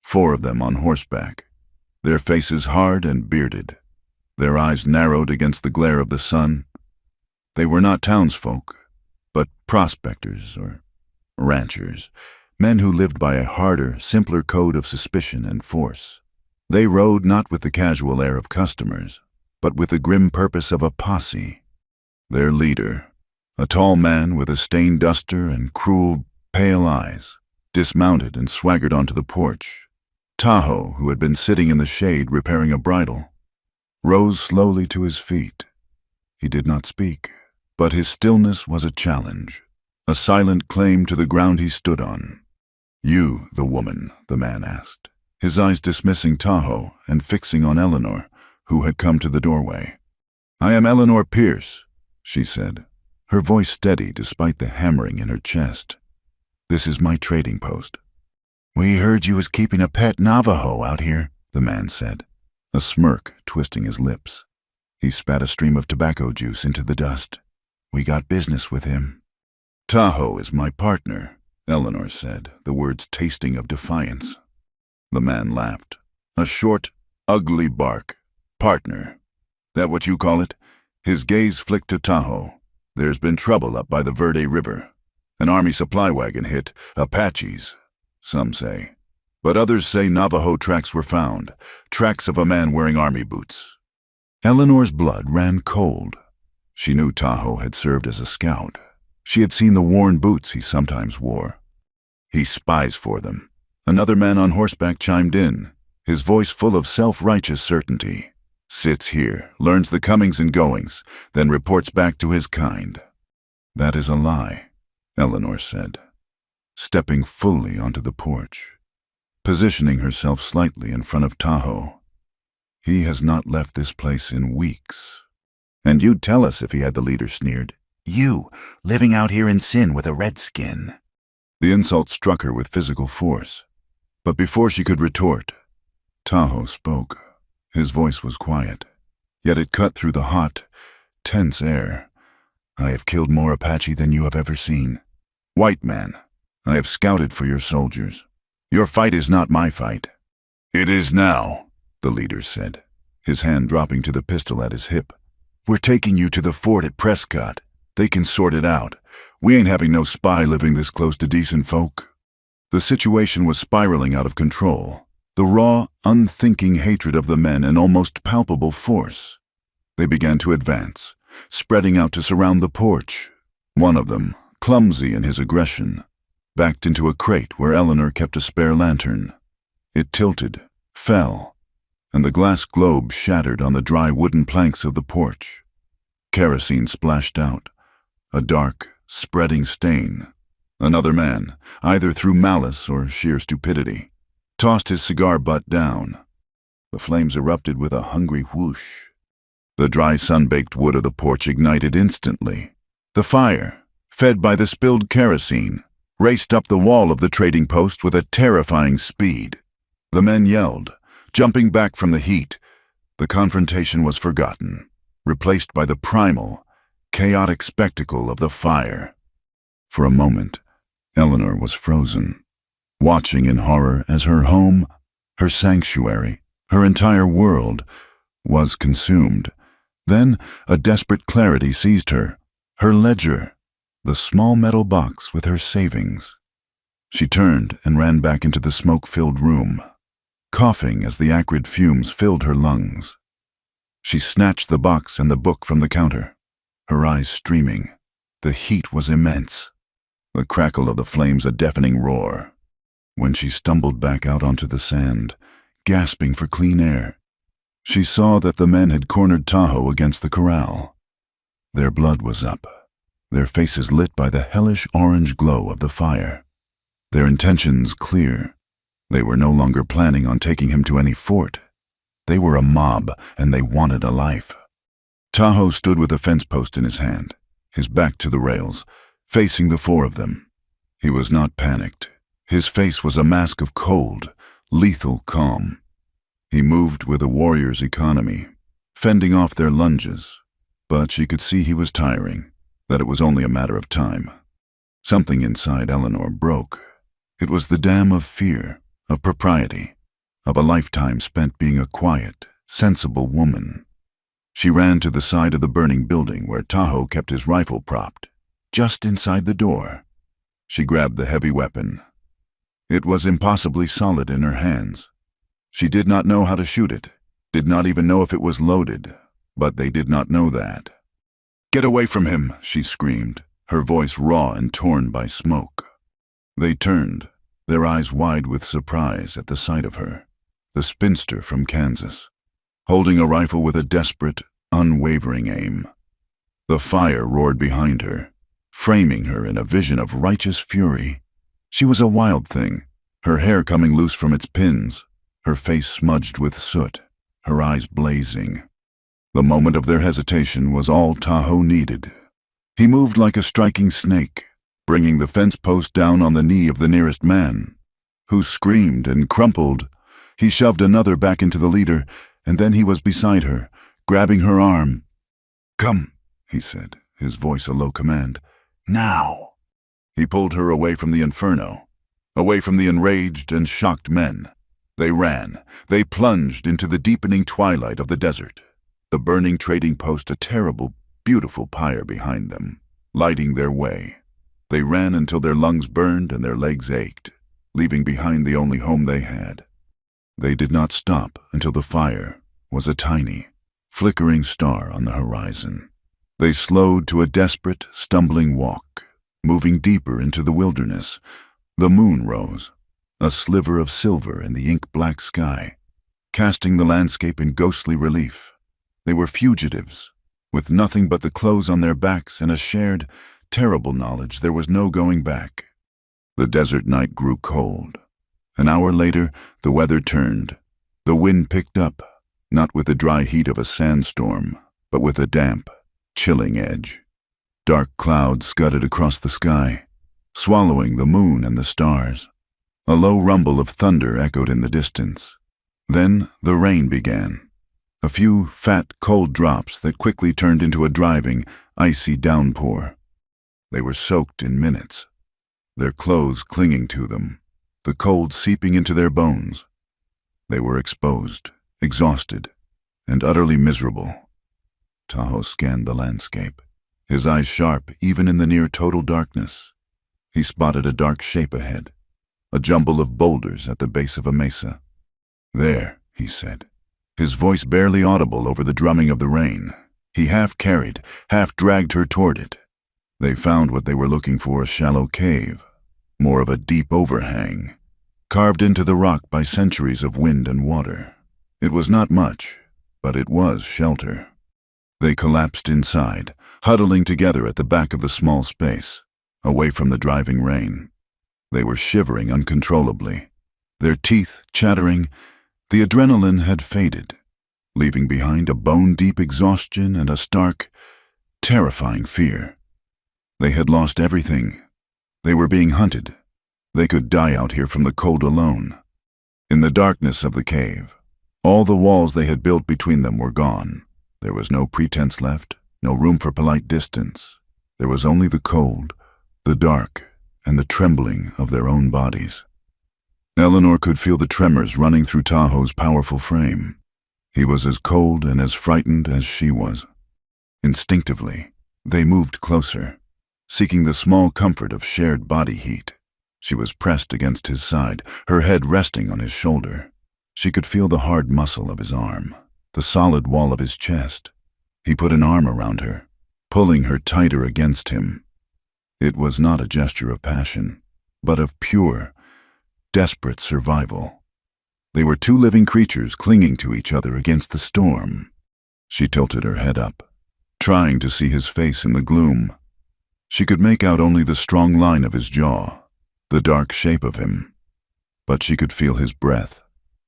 4 of them on horseback, their faces hard and bearded, their eyes narrowed against the glare of the sun. They were not townsfolk, but prospectors or ranchers, men who lived by a harder, simpler code of suspicion and force. They rode not with the casual air of customers, but with the grim purpose of a posse. Their leader, a tall man with a stained duster and cruel, pale eyes, dismounted and swaggered onto the porch. Tahoe, who had been sitting in the shade repairing a bridle, rose slowly to his feet. He did not speak, but his stillness was a challenge, a silent claim to the ground he stood on. "You, the woman?" the man asked, his eyes dismissing Tahoe and fixing on Eleanor, who had come to the doorway. "I am Eleanor Pierce," she said, her voice steady despite the hammering in her chest. "This is my trading post." "We heard you was keeping a pet Navajo out here," the man said, a smirk twisting his lips. He spat a stream of tobacco juice into the dust. "We got business with him." "Tahoe is my partner," Eleanor said, the words tasting of defiance. The man laughed. A short, ugly bark. "Partner. That what you call it?" His gaze flicked to Tahoe. "There's been trouble up by the Verde River. An army supply wagon hit. Apaches, some say. But others say Navajo tracks were found. Tracks of a man wearing army boots." Eleanor's blood ran cold. She knew Tahoe had served as a scout. She had seen the worn boots he sometimes wore. "He spies for them," another man on horseback chimed in, his voice full of self-righteous certainty. "Sits here, learns the comings and goings, then reports back to his kind." "That is a lie," Eleanor said, stepping fully onto the porch, positioning herself slightly in front of Tahoe. "He has not left this place in weeks." "And you'd tell us if he had," the leader sneered. "You, living out here in sin with a redskin." The insult struck her with physical force, but before she could retort, Tahoe spoke. His voice was quiet, yet it cut through the hot, tense air. "I have killed more Apache than you have ever seen. White man, I have scouted for your soldiers. Your fight is not my fight." "It is now," the leader said, his hand dropping to the pistol at his hip. "We're taking you to the fort at Prescott. They can sort it out. We ain't having no spy living this close to decent folk." The situation was spiraling out of control, the raw, unthinking hatred of the men an almost palpable force. They began to advance, spreading out to surround the porch. One of them, clumsy in his aggression, backed into a crate where Eleanor kept a spare lantern. It tilted, fell, and the glass globe shattered on the dry wooden planks of the porch. Kerosene splashed out, a dark, spreading stain. Another man, either through malice or sheer stupidity, tossed his cigar butt down. The flames erupted with a hungry whoosh. The dry sun-baked wood of the porch ignited instantly. The fire, fed by the spilled kerosene, raced up the wall of the trading post with a terrifying speed. The men yelled, jumping back from the heat. The confrontation was forgotten, replaced by the primal, chaotic spectacle of the fire. For a moment, Eleanor was frozen, watching in horror as her home, her sanctuary, Her entire world was consumed. Then a desperate clarity seized her. Her ledger, the small metal box with her savings. She turned and ran back into the smoke-filled room, coughing as the acrid fumes filled her lungs. She snatched the box and the book from the counter, her eyes streaming. The heat was immense, the crackle of the flames a deafening roar. When she stumbled back out onto the sand, gasping for clean air, she saw that the men had cornered Tahoe against the corral. Their blood was up, their faces lit by the hellish orange glow of the fire. Their intentions clear. They were no longer planning on taking him to any fort. They were a mob, and they wanted a life. Tahoe stood with a fence post in his hand, his back to the rails, facing the four of them. He was not panicked. His face was a mask of cold, lethal calm. He moved with a warrior's economy, fending off their lunges, but she could see he was tiring, that it was only a matter of time. Something inside Eleanor broke. It was the dam of fear, of propriety, of a lifetime spent being a quiet, sensible woman. She ran to the side of the burning building where Tahoe kept his rifle propped, just inside the door. She grabbed the heavy weapon. It was impossibly solid in her hands. She did not know how to shoot it, did not even know if it was loaded, but they did not know that. "Get away from him," she screamed, her voice raw and torn by smoke. They turned, their eyes wide with surprise at the sight of her, the spinster from Kansas, holding a rifle with a desperate, unwavering aim. The fire roared behind her, framing her in a vision of righteous fury. She was a wild thing, her hair coming loose from its pins, her face smudged with soot, her eyes blazing. The moment of their hesitation was all Tahoe needed. He moved like a striking snake, bringing the fence post down on the knee of the nearest man, who screamed and crumpled. He shoved another back into the leader, and then he was beside her, grabbing her arm. "Come," he said, his voice a low command. "Now." He pulled her away from the inferno, away from the enraged and shocked men. They ran, they plunged into the deepening twilight of the desert, the burning trading post a terrible, beautiful pyre behind them, lighting their way. They ran until their lungs burned and their legs ached, leaving behind the only home they had. They did not stop until the fire was a tiny, flickering star on the horizon. They slowed to a desperate, stumbling walk, moving deeper into the wilderness. The moon rose, a sliver of silver in the ink-black sky, casting the landscape in ghostly relief. They were fugitives, with nothing but the clothes on their backs and a shared, terrible knowledge there was no going back. The desert night grew cold. An hour later, the weather turned. The wind picked up, not with the dry heat of a sandstorm, but with a damp, chilling edge. Dark clouds scudded across the sky, swallowing the moon and the stars. A low rumble of thunder echoed in the distance. Then the rain began. A few fat, cold drops that quickly turned into a driving, icy downpour. They were soaked in minutes, their clothes clinging to them, the cold seeping into their bones. They were exposed, exhausted, and utterly miserable. Tahoe scanned the landscape, his eyes sharp even in the near-total darkness. He spotted a dark shape ahead, a jumble of boulders at the base of a mesa. "There," he said, his voice barely audible over the drumming of the rain. He half carried, half dragged her toward it. They found what they were looking for, a shallow cave, more of a deep overhang, carved into the rock by centuries of wind and water. It was not much, but it was shelter. They collapsed inside, huddling together at the back of the small space, away from the driving rain. They were shivering uncontrollably, their teeth chattering. The adrenaline had faded, leaving behind a bone-deep exhaustion and a stark, terrifying fear. They had lost everything. They were being hunted. They could die out here from the cold alone. In the darkness of the cave, all the walls they had built between them were gone. There was no pretense left, no room for polite distance. There was only the cold, the dark, and the trembling of their own bodies. Eleanor could feel the tremors running through Tahoe's powerful frame. He was as cold and as frightened as she was. Instinctively, they moved closer, seeking the small comfort of shared body heat. She was pressed against his side, her head resting on his shoulder. She could feel the hard muscle of his arm, the solid wall of his chest. He put an arm around her, pulling her tighter against him. It was not a gesture of passion, but of pure, desperate survival. They were two living creatures clinging to each other against the storm. She tilted her head up, trying to see his face in the gloom. She could make out only the strong line of his jaw, the dark shape of him. But she could feel his breath,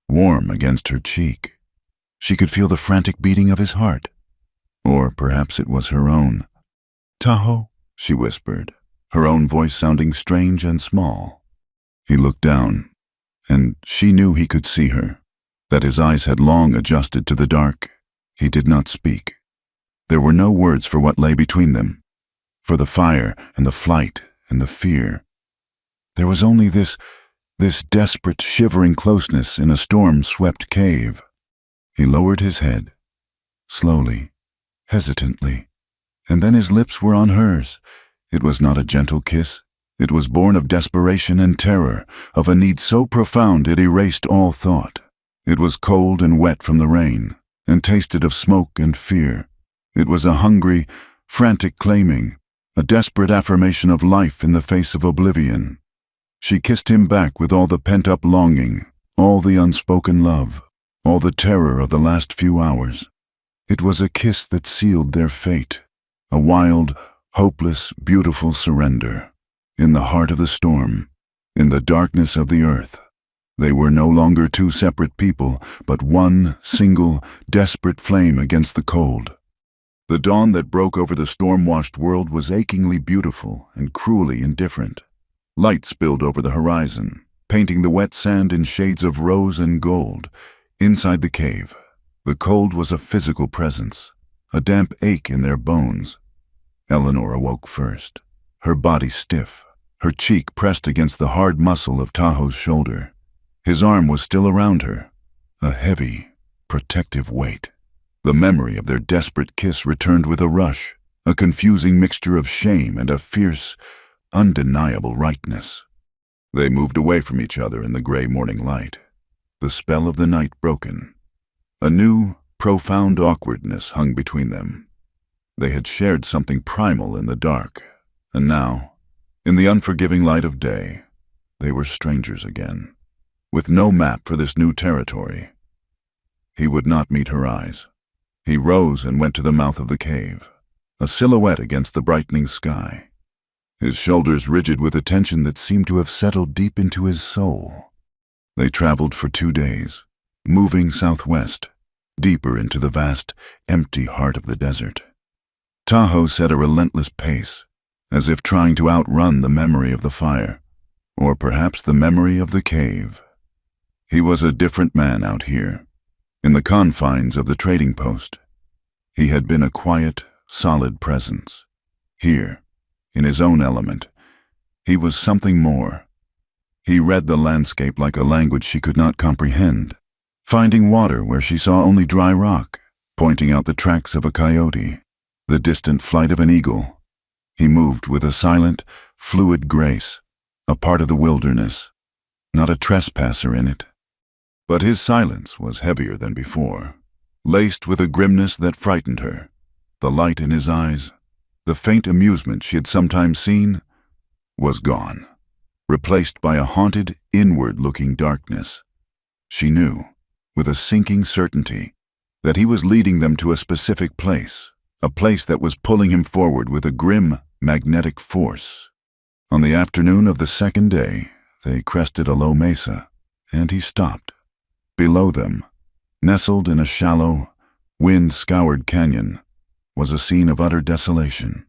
warm against her cheek. She could feel the frantic beating of his heart. Or perhaps it was her own. "Tahoe," she whispered, her own voice sounding strange and small. He looked down, and she knew he could see her, that his eyes had long adjusted to the dark. He did not speak. There were no words for what lay between them, for the fire and the flight and the fear. There was only this desperate, shivering closeness in a storm-swept cave. He lowered his head, slowly, hesitantly, and then his lips were on hers. It was not a gentle kiss. It was born of desperation and terror, of a need so profound it erased all thought. It was cold and wet from the rain, and tasted of smoke and fear. It was a hungry, frantic claiming, a desperate affirmation of life in the face of oblivion. She kissed him back with all the pent-up longing, all the unspoken love, all the terror of the last few hours. It was a kiss that sealed their fate, a wild, hopeless, beautiful surrender. In the heart of the storm, in the darkness of the earth, they were no longer two separate people, but one single, desperate flame against the cold. The dawn that broke over the storm-washed world was achingly beautiful and cruelly indifferent. Light spilled over the horizon, painting the wet sand in shades of rose and gold. Inside the cave, the cold was a physical presence, a damp ache in their bones. Eleanor awoke first, her body stiff, her cheek pressed against the hard muscle of Tahoe's shoulder. His arm was still around her, a heavy, protective weight. The memory of their desperate kiss returned with a rush, a confusing mixture of shame and a fierce, undeniable rightness. They moved away from each other in the gray morning light, the spell of the night broken. A new, profound awkwardness hung between them. They had shared something primal in the dark, and now, in the unforgiving light of day, they were strangers again, with no map for this new territory. He would not meet her eyes. He rose and went to the mouth of the cave, a silhouette against the brightening sky, his shoulders rigid with a tension that seemed to have settled deep into his soul. They traveled for 2 days, moving southwest, deeper into the vast, empty heart of the desert. Tahoe set a relentless pace, as if trying to outrun the memory of the fire, or perhaps the memory of the cave. He was a different man out here, in the confines of the trading post. He had been a quiet, solid presence. Here, in his own element, he was something more. He read the landscape like a language she could not comprehend, finding water where she saw only dry rock, pointing out the tracks of a coyote, the distant flight of an eagle. He moved with a silent, fluid grace, a part of the wilderness, not a trespasser in it. But his silence was heavier than before, laced with a grimness that frightened her. The light in his eyes, the faint amusement she had sometimes seen, was gone, replaced by a haunted, inward-looking darkness. She knew, with a sinking certainty, that he was leading them to a specific place, a place that was pulling him forward with a grim, magnetic force. On the afternoon of the second day, they crested a low mesa, and he stopped. Below them, nestled in a shallow, wind-scoured canyon, was a scene of utter desolation.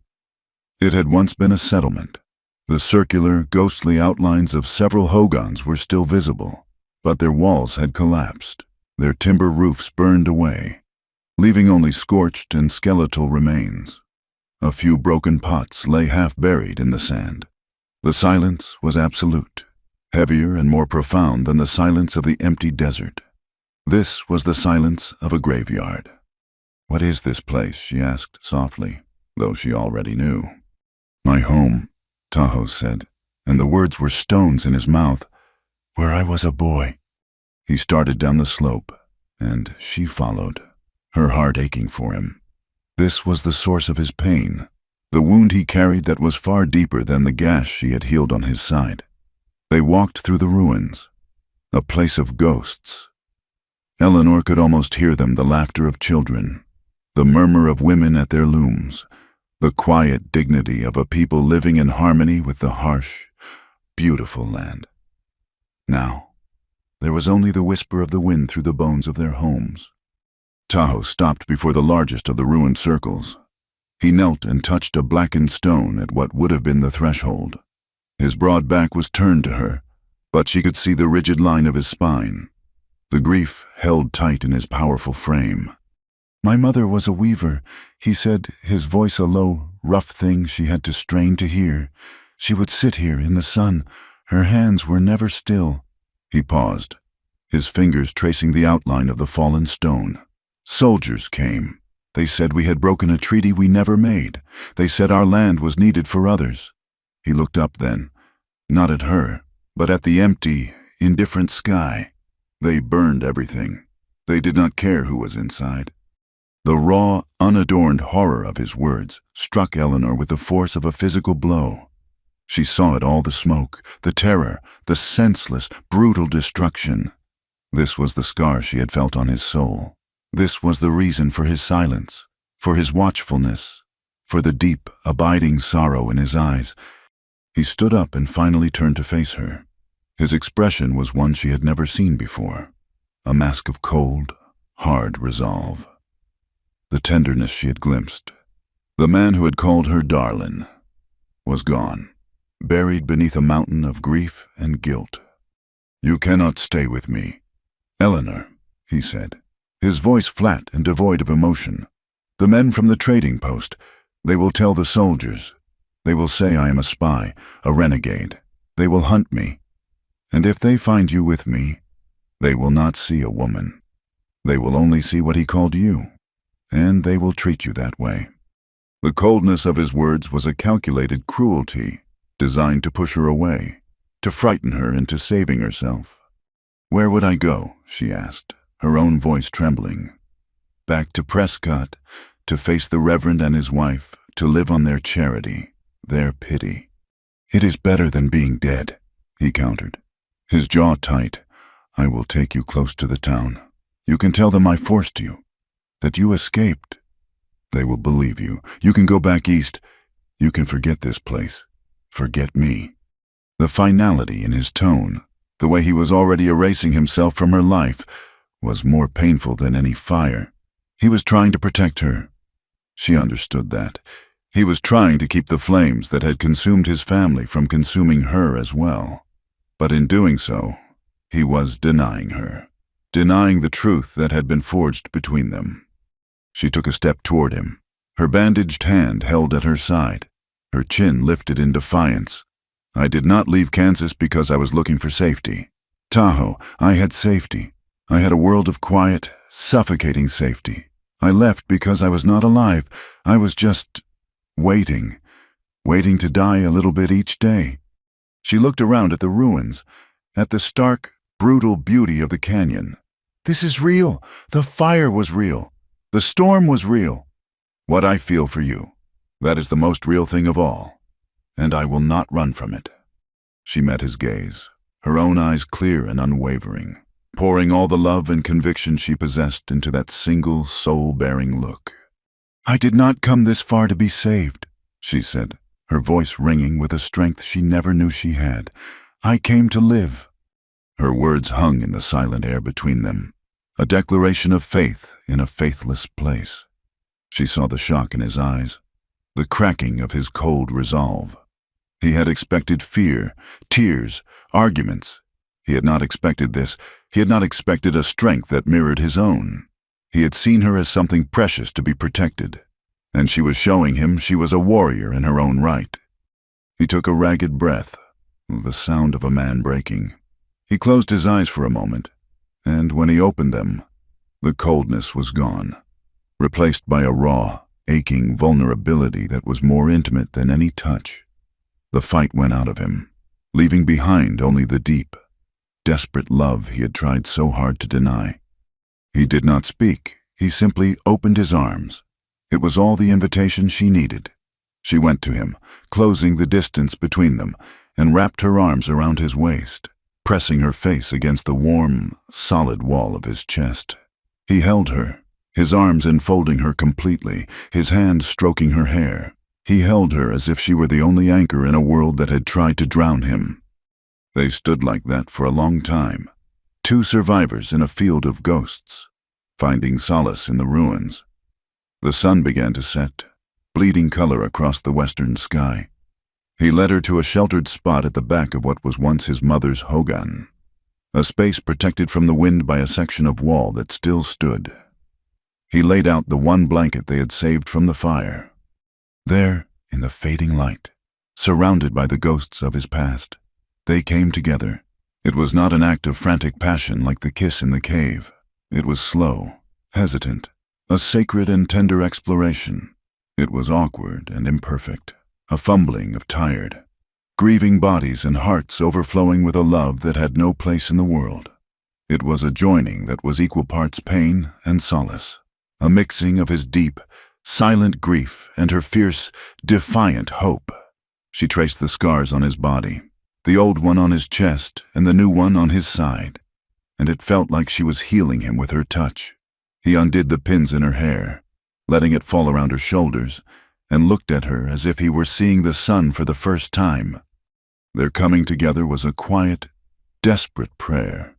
It had once been a settlement. The circular, ghostly outlines of several hogans were still visible, but their walls had collapsed, their timber roofs burned away, leaving only scorched and skeletal remains. A few broken pots lay half buried in the sand. The silence was absolute, heavier and more profound than the silence of the empty desert. This was the silence of a graveyard. "What is this place?" she asked softly, though she already knew. "My home," Tahoe said, and the words were stones in his mouth. "Where I was a boy." He started down the slope, and she followed, her heart aching for him. This was the source of his pain, the wound he carried that was far deeper than the gash she had healed on his side. They walked through the ruins, a place of ghosts. Eleanor could almost hear them, the laughter of children, the murmur of women at their looms, the quiet dignity of a people living in harmony with the harsh, beautiful land. Now, there was only the whisper of the wind through the bones of their homes. Tahoe stopped before the largest of the ruined circles. He knelt and touched a blackened stone at what would have been the threshold. His broad back was turned to her, but she could see the rigid line of his spine. The grief held tight in his powerful frame. "My mother was a weaver," he said, his voice a low, rough thing she had to strain to hear. "She would sit here in the sun. Her hands were never still." He paused, his fingers tracing the outline of the fallen stone. "Soldiers came. They said we had broken a treaty we never made. They said our land was needed for others." He looked up then, not at her, but at the empty, indifferent sky. They burned everything. They did not care who was inside. The raw, unadorned horror of his words struck Eleanor with the force of a physical blow. She saw it all, the smoke, the terror, the senseless, brutal destruction. This was the scar she had felt on his soul. This was the reason for his silence, for his watchfulness, for the deep, abiding sorrow in his eyes. He stood up and finally turned to face her. His expression was one she had never seen before, a mask of cold, hard resolve. The tenderness she had glimpsed, the man who had called her Darlin, was gone, buried beneath a mountain of grief and guilt. "You cannot stay with me, Eleanor," he said, his voice flat and devoid of emotion. "The men from the trading post, they will tell the soldiers. They will say I am a spy, a renegade. They will hunt me. And if they find you with me, they will not see a woman. They will only see what he called you, and they will treat you that way." The coldness of his words was a calculated cruelty, designed to push her away, to frighten her into saving herself. "Where would I go?" she asked, her own voice trembling. "Back to Prescott, to face the Reverend and his wife, to live on their charity, their pity." "It is better than being dead," he countered, his jaw tight. "I will take you close to the town. You can tell them I forced you, that you escaped. They will believe you. You can go back east. You can forget this place. Forget me." The finality in his tone, the way he was already erasing himself from her life, was more painful than any fire. He was trying to protect her. She understood that. He was trying to keep the flames that had consumed his family from consuming her as well. But in doing so, he was denying her, denying the truth that had been forged between them. She took a step toward him, her bandaged hand held at her side, her chin lifted in defiance. "I did not leave Kansas because I was looking for safety. Tahoe, I had safety. I had a world of quiet, suffocating safety. I left because I was not alive. I was just waiting to die a little bit each day." She looked around at the ruins, at the stark, brutal beauty of the canyon. "This is real. The fire was real. The storm was real. What I feel for you, that is the most real thing of all, and I will not run from it." She met his gaze, her own eyes clear and unwavering, pouring all the love and conviction she possessed into that single, soul-bearing look. "I did not come this far to be saved," she said, her voice ringing with a strength she never knew she had. "I came to live." Her words hung in the silent air between them, a declaration of faith in a faithless place. She saw the shock in his eyes, the cracking of his cold resolve. He had expected fear, tears, arguments. He had not expected this. He had not expected a strength that mirrored his own. He had seen her as something precious to be protected, and she was showing him she was a warrior in her own right. He took a ragged breath, the sound of a man breaking. He closed his eyes for a moment, and when he opened them, the coldness was gone, replaced by a raw, aching vulnerability that was more intimate than any touch. The fight went out of him, leaving behind only the deep, desperate love he had tried so hard to deny. He did not speak. He simply opened his arms. It was all the invitation she needed. She went to him, closing the distance between them, and wrapped her arms around his waist, pressing her face against the warm, solid wall of his chest. He held her, his arms enfolding her completely, his hand stroking her hair. He held her as if she were the only anchor in a world that had tried to drown him. They stood like that for a long time, two survivors in a field of ghosts, finding solace in the ruins. The sun began to set, bleeding color across the western sky. He led her to a sheltered spot at the back of what was once his mother's hogan, a space protected from the wind by a section of wall that still stood. He laid out the one blanket they had saved from the fire. There, in the fading light, surrounded by the ghosts of his past, they came together. It was not an act of frantic passion like the kiss in the cave. It was slow, hesitant, a sacred and tender exploration. It was awkward and imperfect, a fumbling of tired, grieving bodies and hearts overflowing with a love that had no place in the world. It was a joining that was equal parts pain and solace, a mixing of his deep, silent grief and her fierce, defiant hope. She traced the scars on his body, the old one on his chest and the new one on his side, and it felt like she was healing him with her touch. He undid the pins in her hair, letting it fall around her shoulders, and looked at her as if he were seeing the sun for the first time. Their coming together was a quiet, desperate prayer.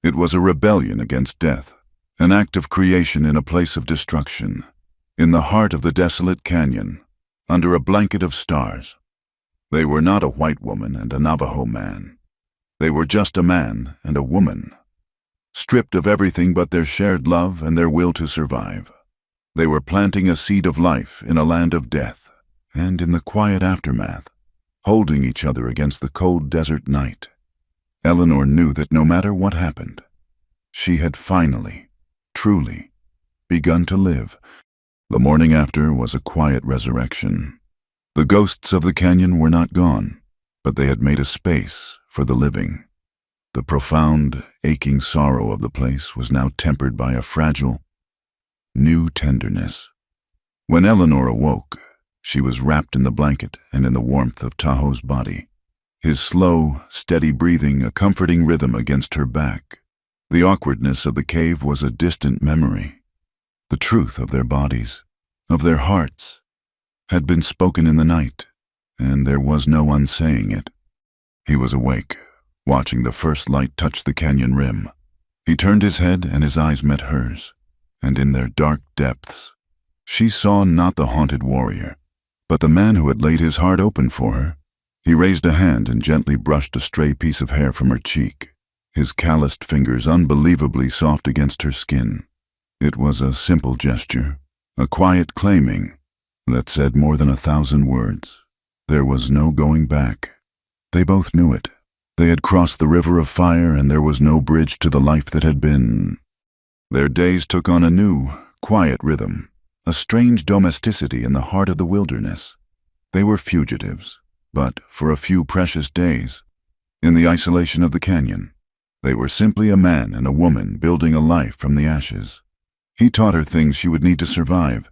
It was a rebellion against death, an act of creation in a place of destruction, in the heart of the desolate canyon, under a blanket of stars. They were not a white woman and a Navajo man. They were just a man and a woman, stripped of everything but their shared love and their will to survive. They were planting a seed of life in a land of death, and in the quiet aftermath, holding each other against the cold desert night. Eleanor knew that no matter what happened, she had finally, truly, begun to live. The morning after was a quiet resurrection. The ghosts of the canyon were not gone, but they had made a space for the living. The profound, aching sorrow of the place was now tempered by a fragile, new tenderness. When Eleanor awoke, she was wrapped in the blanket and in the warmth of Tahoe's body, his slow, steady breathing a comforting rhythm against her back. The awkwardness of the cave was a distant memory. The truth of their bodies, of their hearts, had been spoken in the night, and there was no unsaying it. He was awake, watching the first light touch the canyon rim. He turned his head and his eyes met hers, and in their dark depths, she saw not the haunted warrior, but the man who had laid his heart open for her. He raised a hand and gently brushed a stray piece of hair from her cheek, his calloused fingers unbelievably soft against her skin. It was a simple gesture, a quiet claiming that said more than 1,000 words. There was no going back. They both knew it. They had crossed the river of fire, and there was no bridge to the life that had been. Their days took on a new, quiet rhythm, a strange domesticity in the heart of the wilderness. They were fugitives, but for a few precious days, in the isolation of the canyon, they were simply a man and a woman building a life from the ashes. He taught her things she would need to survive,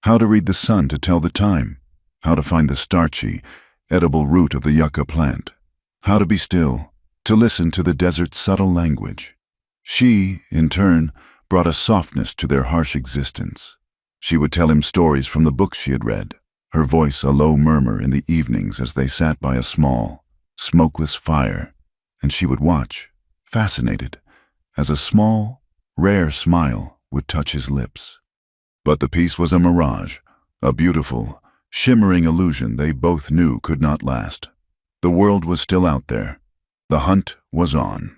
how to read the sun to tell the time, how to find the starchy, edible root of the yucca plant, how to be still, to listen to the desert's subtle language. She, in turn, brought a softness to their harsh existence. She would tell him stories from the books she had read, her voice a low murmur in the evenings as they sat by a small, smokeless fire, and she would watch, fascinated, as a small, rare smile would touch his lips. But the peace was a mirage, a beautiful, shimmering illusion they both knew could not last. The world was still out there. The hunt was on.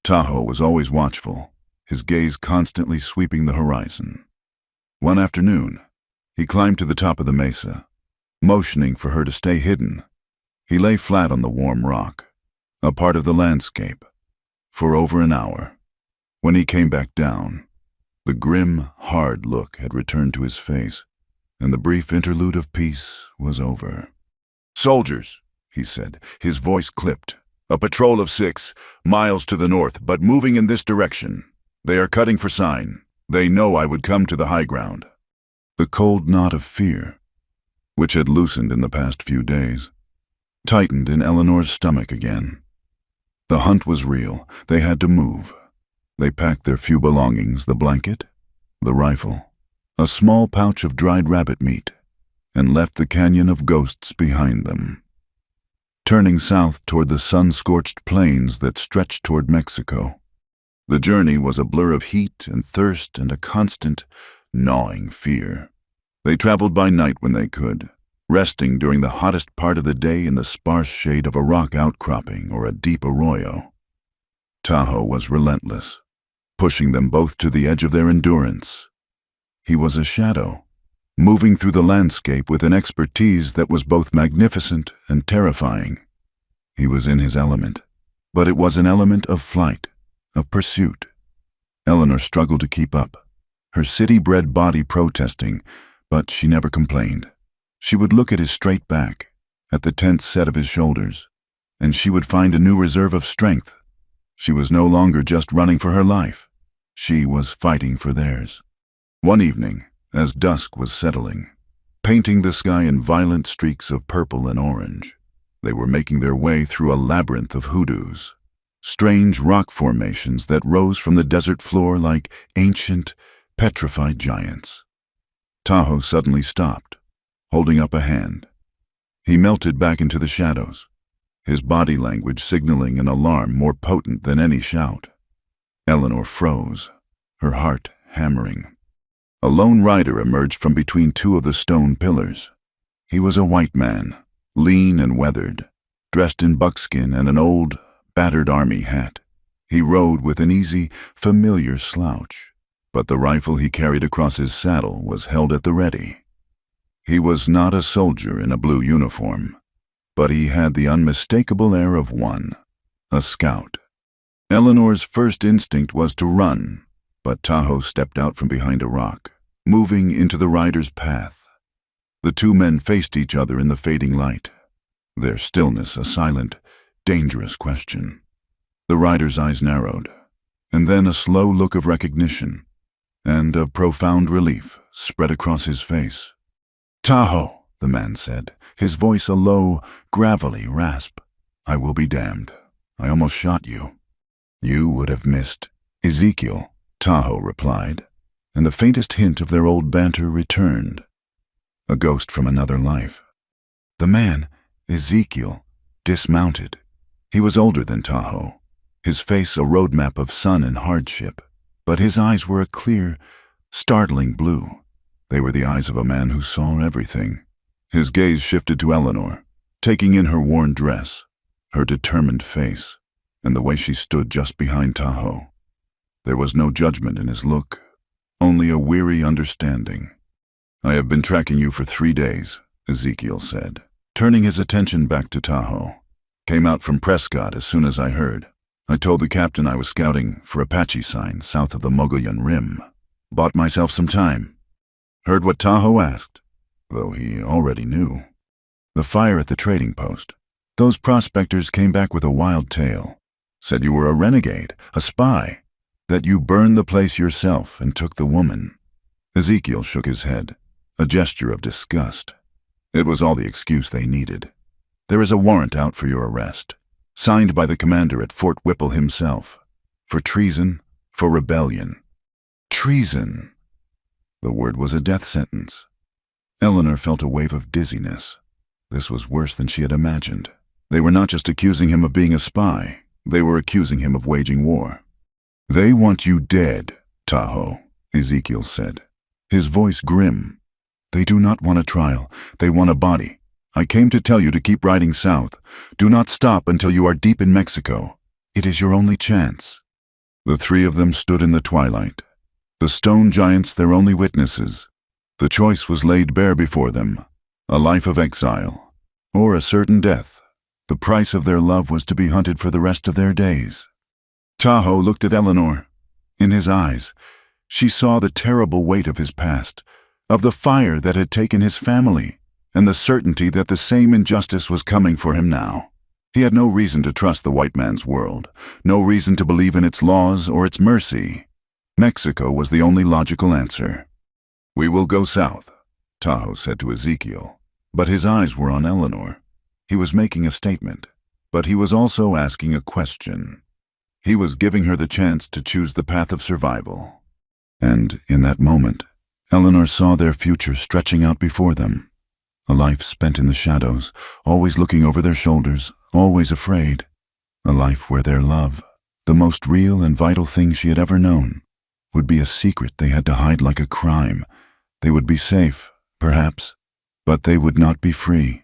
Tahoe was always watchful, his gaze constantly sweeping the horizon. One afternoon, he climbed to the top of the mesa, motioning for her to stay hidden. He lay flat on the warm rock, a part of the landscape, for over an hour. When he came back down, the grim, hard look had returned to his face, and the brief interlude of peace was over. "Soldiers," he said, his voice clipped. "A patrol of 6 miles to the north, but moving in this direction. They are cutting for sign. They know I would come to the high ground." The cold knot of fear, which had loosened in the past few days, tightened in Eleanor's stomach again. The hunt was real. They had to move. They packed their few belongings, the blanket, the rifle, a small pouch of dried rabbit meat, and left the canyon of ghosts behind them. Turning south toward the sun-scorched plains that stretched toward Mexico. The journey was a blur of heat and thirst and a constant, gnawing fear. They traveled by night when they could, resting during the hottest part of the day in the sparse shade of a rock outcropping or a deep arroyo. Tahoe was relentless, pushing them both to the edge of their endurance. He was a shadow, moving through the landscape with an expertise that was both magnificent and terrifying. He was in his element, but it was an element of flight, of pursuit. Eleanor struggled to keep up, her city-bred body protesting, but she never complained. She would look at his straight back, at the tense set of his shoulders, and she would find a new reserve of strength. She was no longer just running for her life. She was fighting for theirs. One evening, as dusk was settling, painting the sky in violent streaks of purple and orange, they were making their way through a labyrinth of hoodoos, strange rock formations that rose from the desert floor like ancient, petrified giants. Tahoe suddenly stopped, holding up a hand. He melted back into the shadows, his body language signaling an alarm more potent than any shout. Eleanor froze, her heart hammering. A lone rider emerged from between two of the stone pillars. He was a white man, lean and weathered, dressed in buckskin and an old, battered army hat. He rode with an easy, familiar slouch, but the rifle he carried across his saddle was held at the ready. He was not a soldier in a blue uniform, but he had the unmistakable air of one, a scout. Eleanor's first instinct was to run, but Tahoe stepped out from behind a rock, moving into the rider's path. The two men faced each other in the fading light, their stillness a silent, dangerous question. The rider's eyes narrowed, and then a slow look of recognition and of profound relief spread across his face. "Tahoe," the man said, his voice a low, gravelly rasp. "I will be damned. I almost shot you." "You would have missed Ezekiel," Tahoe replied, and the faintest hint of their old banter returned. A ghost from another life. The man, Ezekiel, dismounted. He was older than Tahoe, his face a roadmap of sun and hardship, but his eyes were a clear, startling blue. They were the eyes of a man who saw everything. His gaze shifted to Eleanor, taking in her worn dress, her determined face, and the way she stood just behind Tahoe. There was no judgment in his look, only a weary understanding. "I have been tracking you for 3 days," Ezekiel said, turning his attention back to Tahoe. "Came out from Prescott as soon as I heard. I told the captain I was scouting for Apache signs south of the Mogollon Rim. Bought myself some time." Heard what Tahoe asked, though he already knew. "The fire at the trading post. Those prospectors came back with a wild tale. Said you were a renegade, a spy, that you burned the place yourself and took the woman." Ezekiel shook his head, a gesture of disgust. "It was all the excuse they needed. There is a warrant out for your arrest, signed by the commander at Fort Whipple himself, for treason, for rebellion." Treason! The word was a death sentence. Eleanor felt a wave of dizziness. This was worse than she had imagined. They were not just accusing him of being a spy, they were accusing him of waging war. "They want you dead, Tahoe," Ezekiel said, his voice grim. "They do not want a trial, they want a body. I came to tell you to keep riding south. Do not stop until you are deep in Mexico. It is your only chance." The three of them stood in the twilight, the stone giants their only witnesses. The choice was laid bare before them, a life of exile, or a certain death The price of their love was to be hunted for the rest of their days. Tahoe looked at Eleanor. In his eyes, she saw the terrible weight of his past, of the fire that had taken his family, and the certainty that the same injustice was coming for him now. He had no reason to trust the white man's world, no reason to believe in its laws or its mercy. Mexico was the only logical answer. "We will go south," Tahoe said to Ezekiel, but his eyes were on Eleanor. He was making a statement, but he was also asking a question. He was giving her the chance to choose the path of survival. And in that moment, Eleanor saw their future stretching out before them. A life spent in the shadows, always looking over their shoulders, always afraid. A life where their love, the most real and vital thing she had ever known, would be a secret they had to hide like a crime. They would be safe, perhaps, but they would not be free.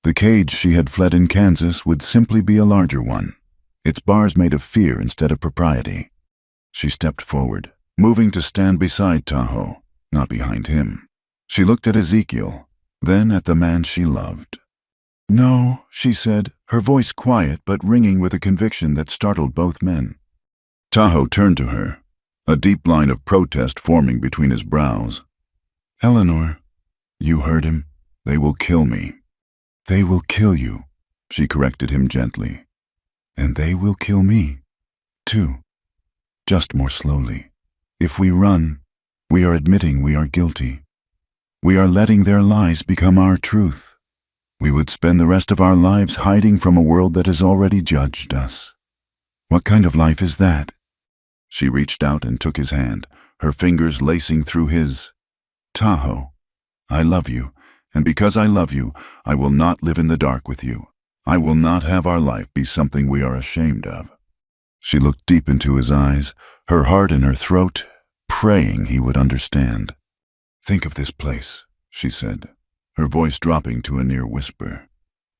The cage she had fled in Kansas would simply be a larger one, its bars made of fear instead of propriety. She stepped forward, moving to stand beside Tahoe, not behind him. She looked at Ezekiel, then at the man she loved. "No," she said, her voice quiet but ringing with a conviction that startled both men. Tahoe turned to her, a deep line of protest forming between his brows. "Eleanor, you heard him. They will kill me." "They will kill you," she corrected him gently. "And they will kill me, too. Just more slowly. If we run, we are admitting we are guilty. We are letting their lies become our truth. We would spend the rest of our lives hiding from a world that has already judged us. What kind of life is that?" She reached out and took his hand, her fingers lacing through his. "Tahoe, I love you, and because I love you, I will not live in the dark with you. I will not have our life be something we are ashamed of." She looked deep into his eyes, her heart in her throat, praying he would understand. "Think of this place," she said, her voice dropping to a near whisper,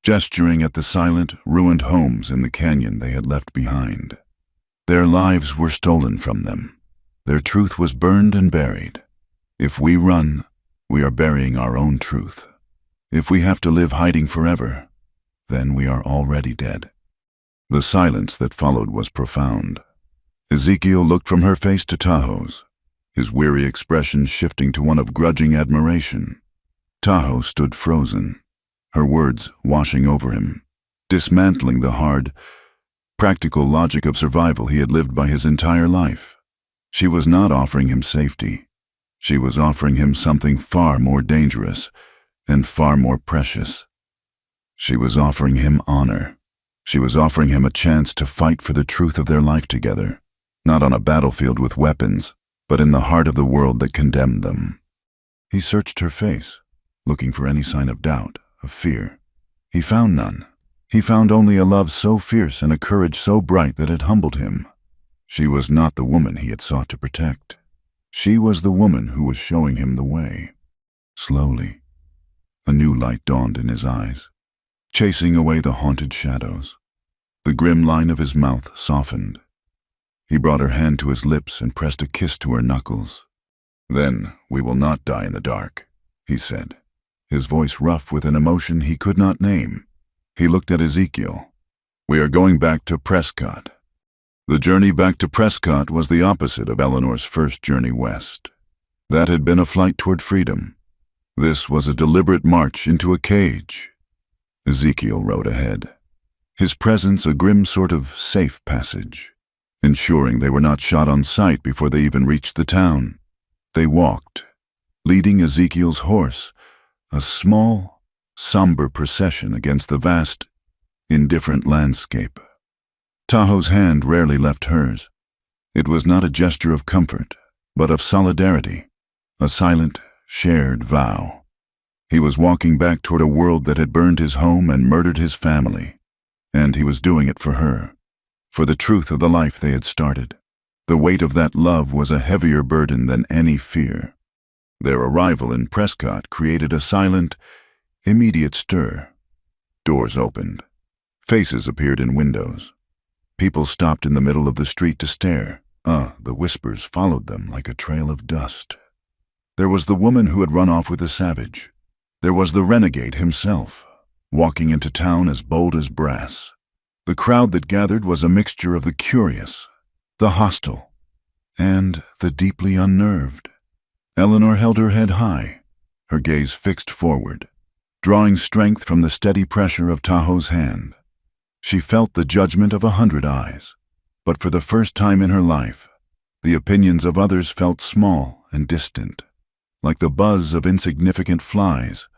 gesturing at the silent, ruined homes in the canyon they had left behind. Their lives were stolen from them. Their truth was burned and buried. If we run, we are burying our own truth. If we have to live hiding forever, then we are already dead. The silence that followed was profound. Ezekiel looked from her face to Tahoe's, his weary expression shifting to one of grudging admiration. Tahoe stood frozen, her words washing over him, dismantling the hard, practical logic of survival he had lived by his entire life. She was not offering him safety. She was offering him something far more dangerous and far more precious. She was offering him honor. She was offering him a chance to fight for the truth of their life together, not on a battlefield with weapons, but in the heart of the world that condemned them. He searched her face, looking for any sign of doubt, of fear. He found none. He found only a love so fierce and a courage so bright that it humbled him. She was not the woman he had sought to protect. She was the woman who was showing him the way. Slowly, a new light dawned in his eyes, chasing away the haunted shadows. The grim line of his mouth softened. He brought her hand to his lips and pressed a kiss to her knuckles. "Then we will not die in the dark," he said, his voice rough with an emotion he could not name. He looked at Ezekiel. "We are going back to Prescott." The journey back to Prescott was the opposite of Eleanor's first journey west. That had been a flight toward freedom. This was a deliberate march into a cage. Ezekiel rode ahead, his presence a grim sort of safe passage, ensuring they were not shot on sight before they even reached the town. They walked, leading Ezekiel's horse, a small, somber procession against the vast, indifferent landscape. Tahoe's hand rarely left hers. It was not a gesture of comfort, but of solidarity, a silent, shared vow. He was walking back toward a world that had burned his home and murdered his family, and he was doing it for her, for the truth of the life they had started. The weight of that love was a heavier burden than any fear. Their arrival in Prescott created a silent, immediate stir. Doors opened. Faces appeared in windows. People stopped in the middle of the street to stare. The whispers followed them like a trail of dust. There was the woman who had run off with the savage. There was the renegade himself, walking into town as bold as brass. The crowd that gathered was a mixture of the curious, the hostile, and the deeply unnerved. Eleanor held her head high, her gaze fixed forward, drawing strength from the steady pressure of Tahoe's hand. She felt the judgment of 100 eyes, but for the first time in her life, the opinions of others felt small and distant, like the buzz of insignificant flies.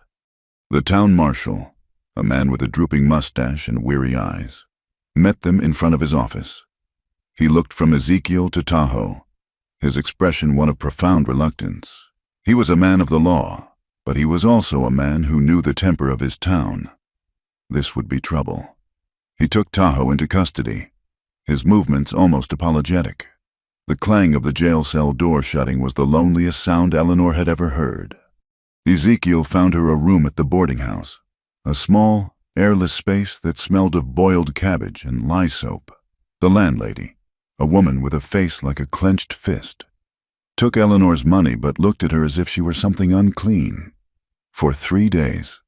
The town marshal, a man with a drooping mustache and weary eyes, met them in front of his office. He looked from Ezekiel to Tahoe, his expression one of profound reluctance. He was a man of the law, but he was also a man who knew the temper of his town. This would be trouble. He took Tahoe into custody, his movements almost apologetic. The clang of the jail cell door shutting was the loneliest sound Eleanor had ever heard. Ezekiel found her a room at the boarding house, a small, airless space that smelled of boiled cabbage and lye soap. The landlady, a woman with a face like a clenched fist, took Eleanor's money but looked at her as if she were something unclean. For 3 days,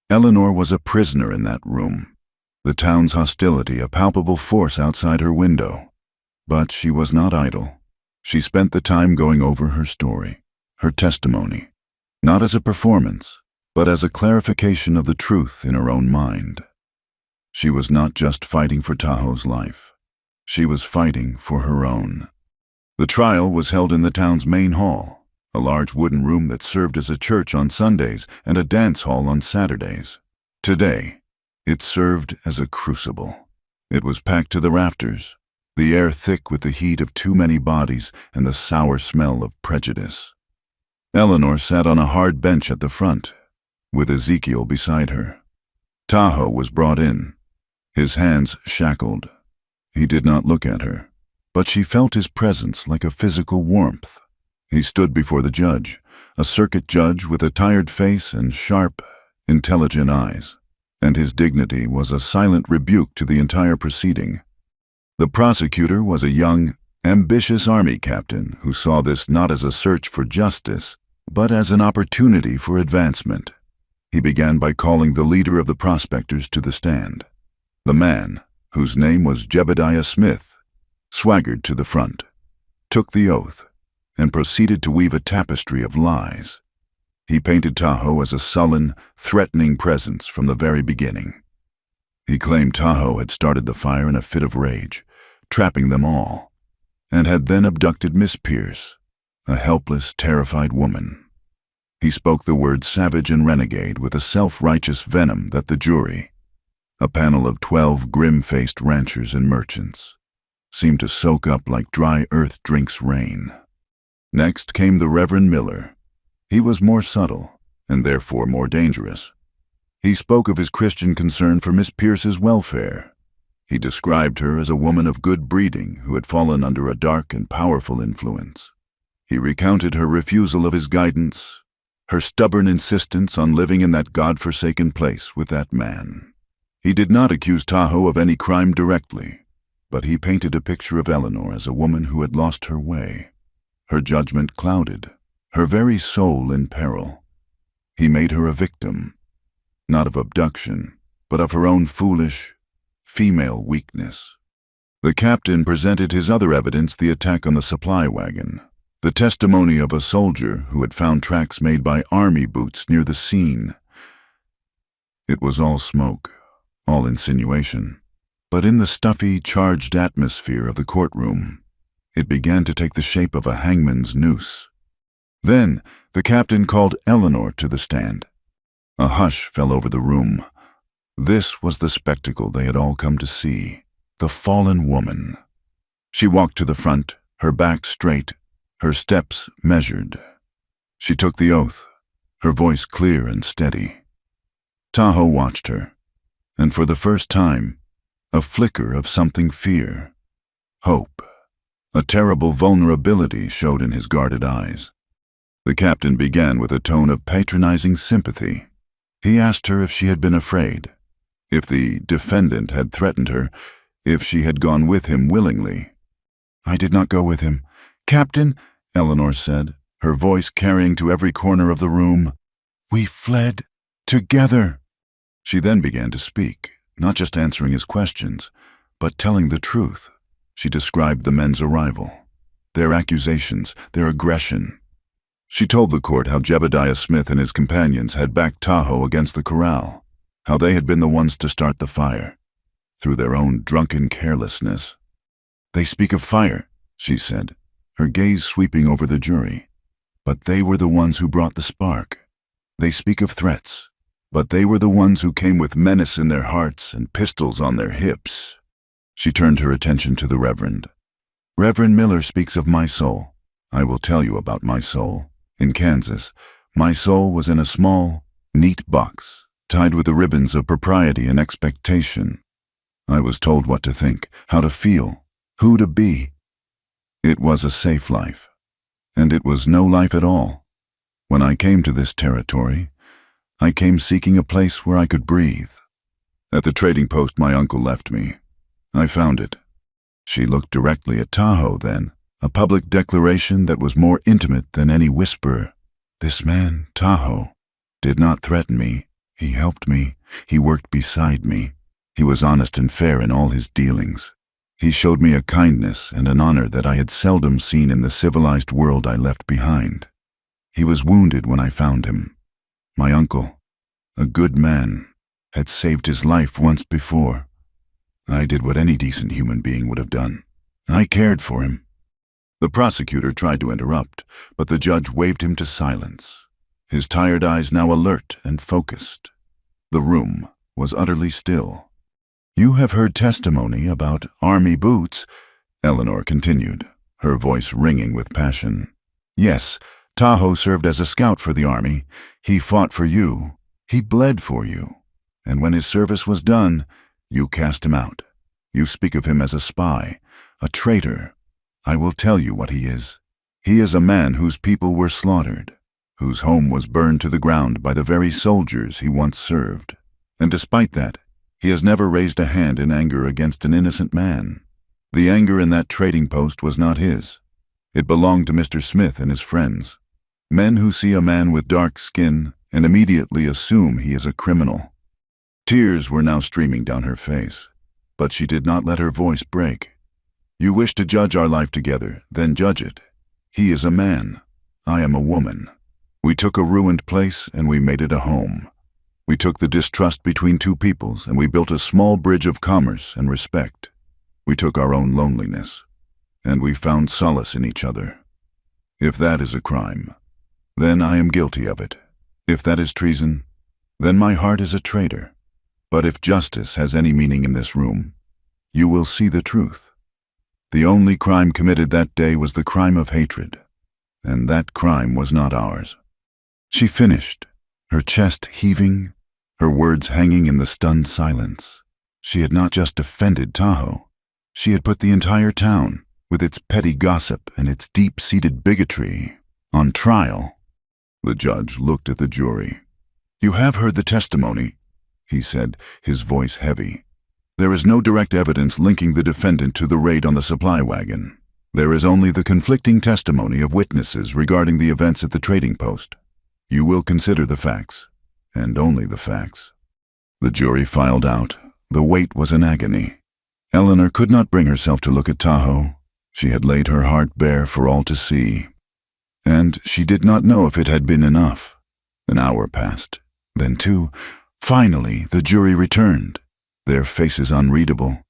Eleanor was a prisoner in that room, the town's hostility a palpable force outside her window. But she was not idle. She spent the time going over her story, her testimony, not as a performance, but as a clarification of the truth in her own mind. She was not just fighting for Tahoe's life. She was fighting for her own. The trial was held in the town's main hall, a large wooden room that served as a church on Sundays and a dance hall on Saturdays. Today, it served as a crucible. It was packed to the rafters, the air thick with the heat of too many bodies and the sour smell of prejudice. Eleanor sat on a hard bench at the front, with Ezekiel beside her. Tahoe was brought in, his hands shackled. He did not look at her, but she felt his presence like a physical warmth. He stood before the judge, a circuit judge with a tired face and sharp, intelligent eyes, and his dignity was a silent rebuke to the entire proceeding. The prosecutor was a young, ambitious army captain who saw this not as a search for justice, but as an opportunity for advancement. He began by calling the leader of the prospectors to the stand. The man, whose name was Jebediah Smith, swaggered to the front, took the oath, and proceeded to weave a tapestry of lies. He painted Tahoe as a sullen, threatening presence from the very beginning. He claimed Tahoe had started the fire in a fit of rage, trapping them all, and had then abducted Miss Pierce, a helpless, terrified woman. He spoke the words savage and renegade with a self-righteous venom that the jury, a panel of 12 grim-faced ranchers and merchants, seemed to soak up like dry earth drinks rain. Next came the Reverend Miller. He was more subtle, and therefore more dangerous. He spoke of his Christian concern for Miss Pierce's welfare. He described her as a woman of good breeding who had fallen under a dark and powerful influence. He recounted her refusal of his guidance, her stubborn insistence on living in that God-forsaken place with that man. He did not accuse Tahoe of any crime directly, but he painted a picture of Eleanor as a woman who had lost her way, her judgment clouded, her very soul in peril. He made her a victim, not of abduction, but of her own foolish, female weakness. The captain presented his other evidence, the attack on the supply wagon, the testimony of a soldier who had found tracks made by army boots near the scene. It was all smoke, all insinuation, but in the stuffy, charged atmosphere of the courtroom, it began to take the shape of a hangman's noose. Then the captain called Eleanor to the stand. A hush fell over the room. This was the spectacle they had all come to see, the fallen woman. She walked to the front, her back straight, her steps measured. She took the oath, her voice clear and steady. Tahoe watched her, and for the first time, a flicker of something fear, hope, a terrible vulnerability showed in his guarded eyes. The captain began with a tone of patronizing sympathy. He asked her if she had been afraid, if the defendant had threatened her, if she had gone with him willingly. "I did not go with him, Captain," Eleanor said, her voice carrying to every corner of the room. "We fled together." She then began to speak, not just answering his questions, but telling the truth. She described the men's arrival, their accusations, their aggression. She told the court how Jebediah Smith and his companions had backed Tahoe against the corral, how they had been the ones to start the fire, through their own drunken carelessness. "They speak of fire," she said, her gaze sweeping over the jury. "But they were the ones who brought the spark. They speak of threats, but they were the ones who came with menace in their hearts and pistols on their hips." She turned her attention to the Reverend. "Reverend Miller speaks of my soul. I will tell you about my soul. In Kansas, my soul was in a small, neat box, tied with the ribbons of propriety and expectation. I was told what to think, how to feel, who to be. It was a safe life, and it was no life at all. When I came to this territory, I came seeking a place where I could breathe. At the trading post my uncle left me, I found it." She looked directly at Tahoe then, a public declaration that was more intimate than any whisper. This man, Tahoe, did not threaten me. He helped me. He worked beside me. He was honest and fair in all his dealings. He showed me a kindness and an honor that I had seldom seen in the civilized world I left behind. He was wounded when I found him. My uncle, a good man, had saved his life once before. I did what any decent human being would have done. I cared for him." The prosecutor tried to interrupt, but the judge waved him to silence, his tired eyes now alert and focused. The room was utterly still. "You have heard testimony about army boots," Eleanor continued, her voice ringing with passion. "Yes, Tahoe served as a scout for the army. He fought for you. He bled for you. And when his service was done, you cast him out. You speak of him as a spy, a traitor. I will tell you what he is. He is a man whose people were slaughtered, whose home was burned to the ground by the very soldiers he once served. And despite that, he has never raised a hand in anger against an innocent man. The anger in that trading post was not his. It belonged to Mr. Smith and his friends, men who see a man with dark skin and immediately assume he is a criminal." Tears were now streaming down her face, but she did not let her voice break. "You wish to judge our life together, then judge it. He is a man. I am a woman. We took a ruined place and we made it a home. We took the distrust between two peoples and we built a small bridge of commerce and respect. We took our own loneliness, and we found solace in each other. If that is a crime, then I am guilty of it. If that is treason, then my heart is a traitor. But if justice has any meaning in this room, you will see the truth. The only crime committed that day was the crime of hatred, and that crime was not ours." She finished, her chest heaving, her words hanging in the stunned silence. She had not just defended Tahoe. She had put the entire town, with its petty gossip and its deep-seated bigotry, on trial. The judge looked at the jury. "You have heard the testimony," he said, his voice heavy. "There is no direct evidence linking the defendant to the raid on the supply wagon. There is only the conflicting testimony of witnesses regarding the events at the trading post. You will consider the facts, and only the facts." The jury filed out. The wait was an agony. Eleanor could not bring herself to look at Tahoe. She had laid her heart bare for all to see, and she did not know if it had been enough. An hour passed, then two. Finally, the jury returned, their faces unreadable.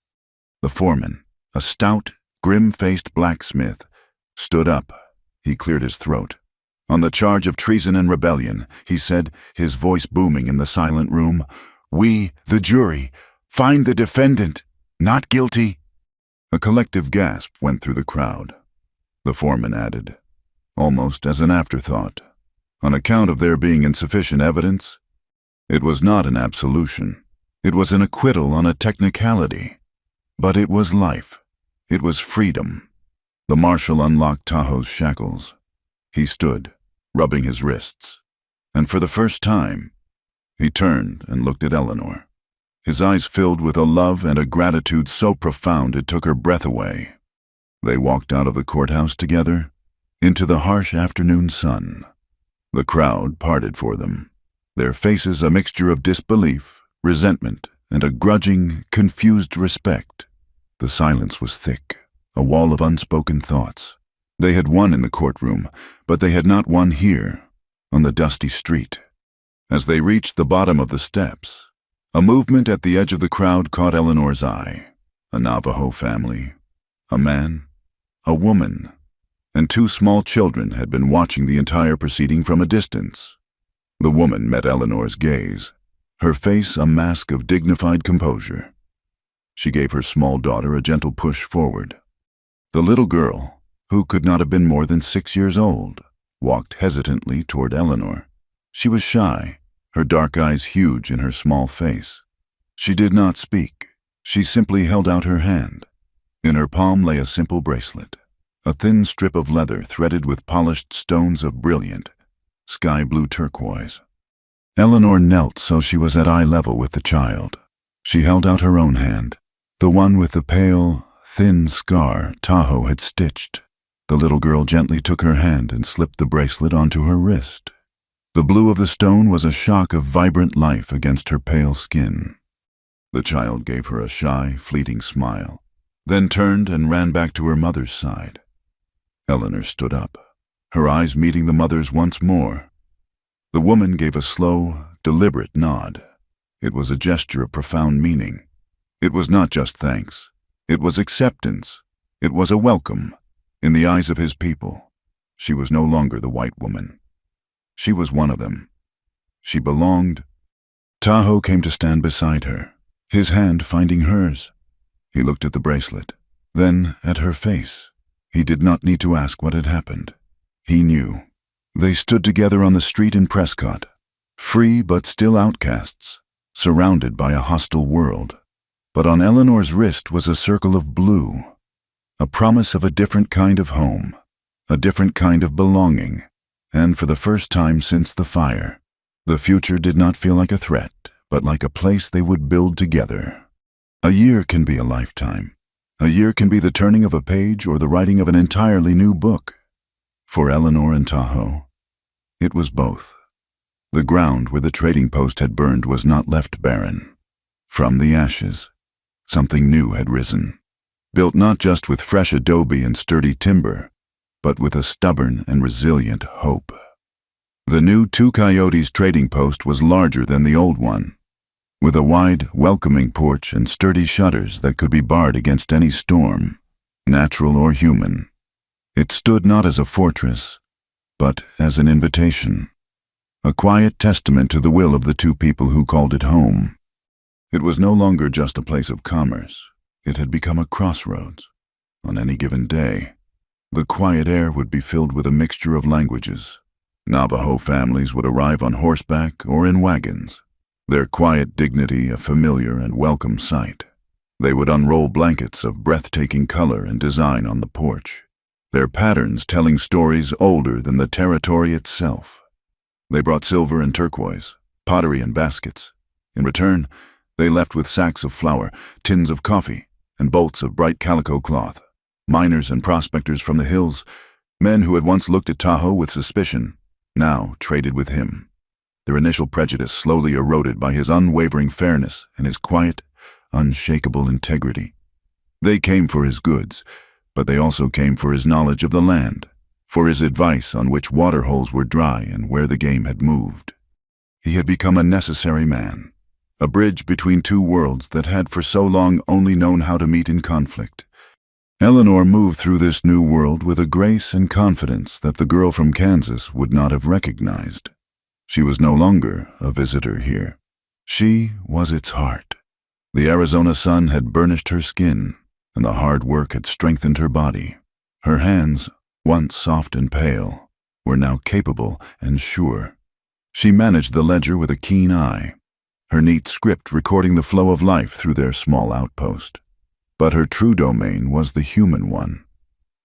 The foreman, a stout, grim-faced blacksmith, stood up. He cleared his throat. "On the charge of treason and rebellion," he said, his voice booming in the silent room, "we, the jury, find the defendant not guilty." A collective gasp went through the crowd. The foreman added, almost as an afterthought, "On account of there being insufficient evidence." It was not an absolution. It was an acquittal on a technicality. But it was life. It was freedom. The marshal unlocked Tahoe's shackles. He stood, rubbing his wrists, and for the first time, he turned and looked at Eleanor. His eyes filled with a love and a gratitude so profound it took her breath away. They walked out of the courthouse together, into the harsh afternoon sun. The crowd parted for them, their faces a mixture of disbelief, resentment, and a grudging, confused respect. The silence was thick, a wall of unspoken thoughts. They had won in the courtroom, but they had not won here, on the dusty street. As they reached the bottom of the steps, a movement at the edge of the crowd caught Eleanor's eye. A Navajo family, a man, a woman, and two small children had been watching the entire proceeding from a distance. The woman met Eleanor's gaze, her face a mask of dignified composure. She gave her small daughter a gentle push forward. The little girl, who could not have been more than 6 years old, walked hesitantly toward Eleanor. She was shy, her dark eyes huge in her small face. She did not speak. She simply held out her hand. In her palm lay a simple bracelet, a thin strip of leather threaded with polished stones of brilliant, sky-blue turquoise. Eleanor knelt so she was at eye level with the child. She held out her own hand, the one with the pale, thin scar Tahoe had stitched. The little girl gently took her hand and slipped the bracelet onto her wrist. The blue of the stone was a shock of vibrant life against her pale skin. The child gave her a shy, fleeting smile, then turned and ran back to her mother's side. Eleanor stood up, her eyes meeting the mother's once more. The woman gave a slow, deliberate nod. It was a gesture of profound meaning. It was not just thanks. It was acceptance. It was a welcome. In the eyes of his people, she was no longer the white woman. She was one of them. She belonged. Tahoe came to stand beside her, his hand finding hers. He looked at the bracelet, then at her face. He did not need to ask what had happened. He knew. They stood together on the street in Prescott, free but still outcasts, surrounded by a hostile world. But on Eleanor's wrist was a circle of blue, a promise of a different kind of home, a different kind of belonging, and for the first time since the fire, the future did not feel like a threat, but like a place they would build together. A year can be a lifetime. A year can be the turning of a page or the writing of an entirely new book. For Eleanor and Tahoe, it was both. The ground where the trading post had burned was not left barren. From the ashes, something new had risen, built not just with fresh adobe and sturdy timber, but with a stubborn and resilient hope. The new Two Coyotes trading post was larger than the old one, with a wide, welcoming porch and sturdy shutters that could be barred against any storm, natural or human. It stood not as a fortress, but as an invitation, a quiet testament to the will of the two people who called it home. It was no longer just a place of commerce. It had become a crossroads. On any given day, the quiet air would be filled with a mixture of languages. Navajo families would arrive on horseback or in wagons, their quiet dignity a familiar and welcome sight. They would unroll blankets of breathtaking color and design on the porch, their patterns telling stories older than the territory itself. They brought silver and turquoise, pottery and baskets. In return, they left with sacks of flour, tins of coffee, and bolts of bright calico cloth. Miners and prospectors from the hills, men who had once looked at Tahoe with suspicion, now traded with him. Their initial prejudice slowly eroded by his unwavering fairness and his quiet, unshakable integrity. They came for his goods, but they also came for his knowledge of the land, for his advice on which water holes were dry and where the game had moved. He had become a necessary man, a bridge between two worlds that had for so long only known how to meet in conflict. Eleanor moved through this new world with a grace and confidence that the girl from Kansas would not have recognized. She was no longer a visitor here. She was its heart. The Arizona sun had burnished her skin, and the hard work had strengthened her body. Her hands, once soft and pale, were now capable and sure. She managed the ledger with a keen eye, her neat script recording the flow of life through their small outpost. But her true domain was the human one.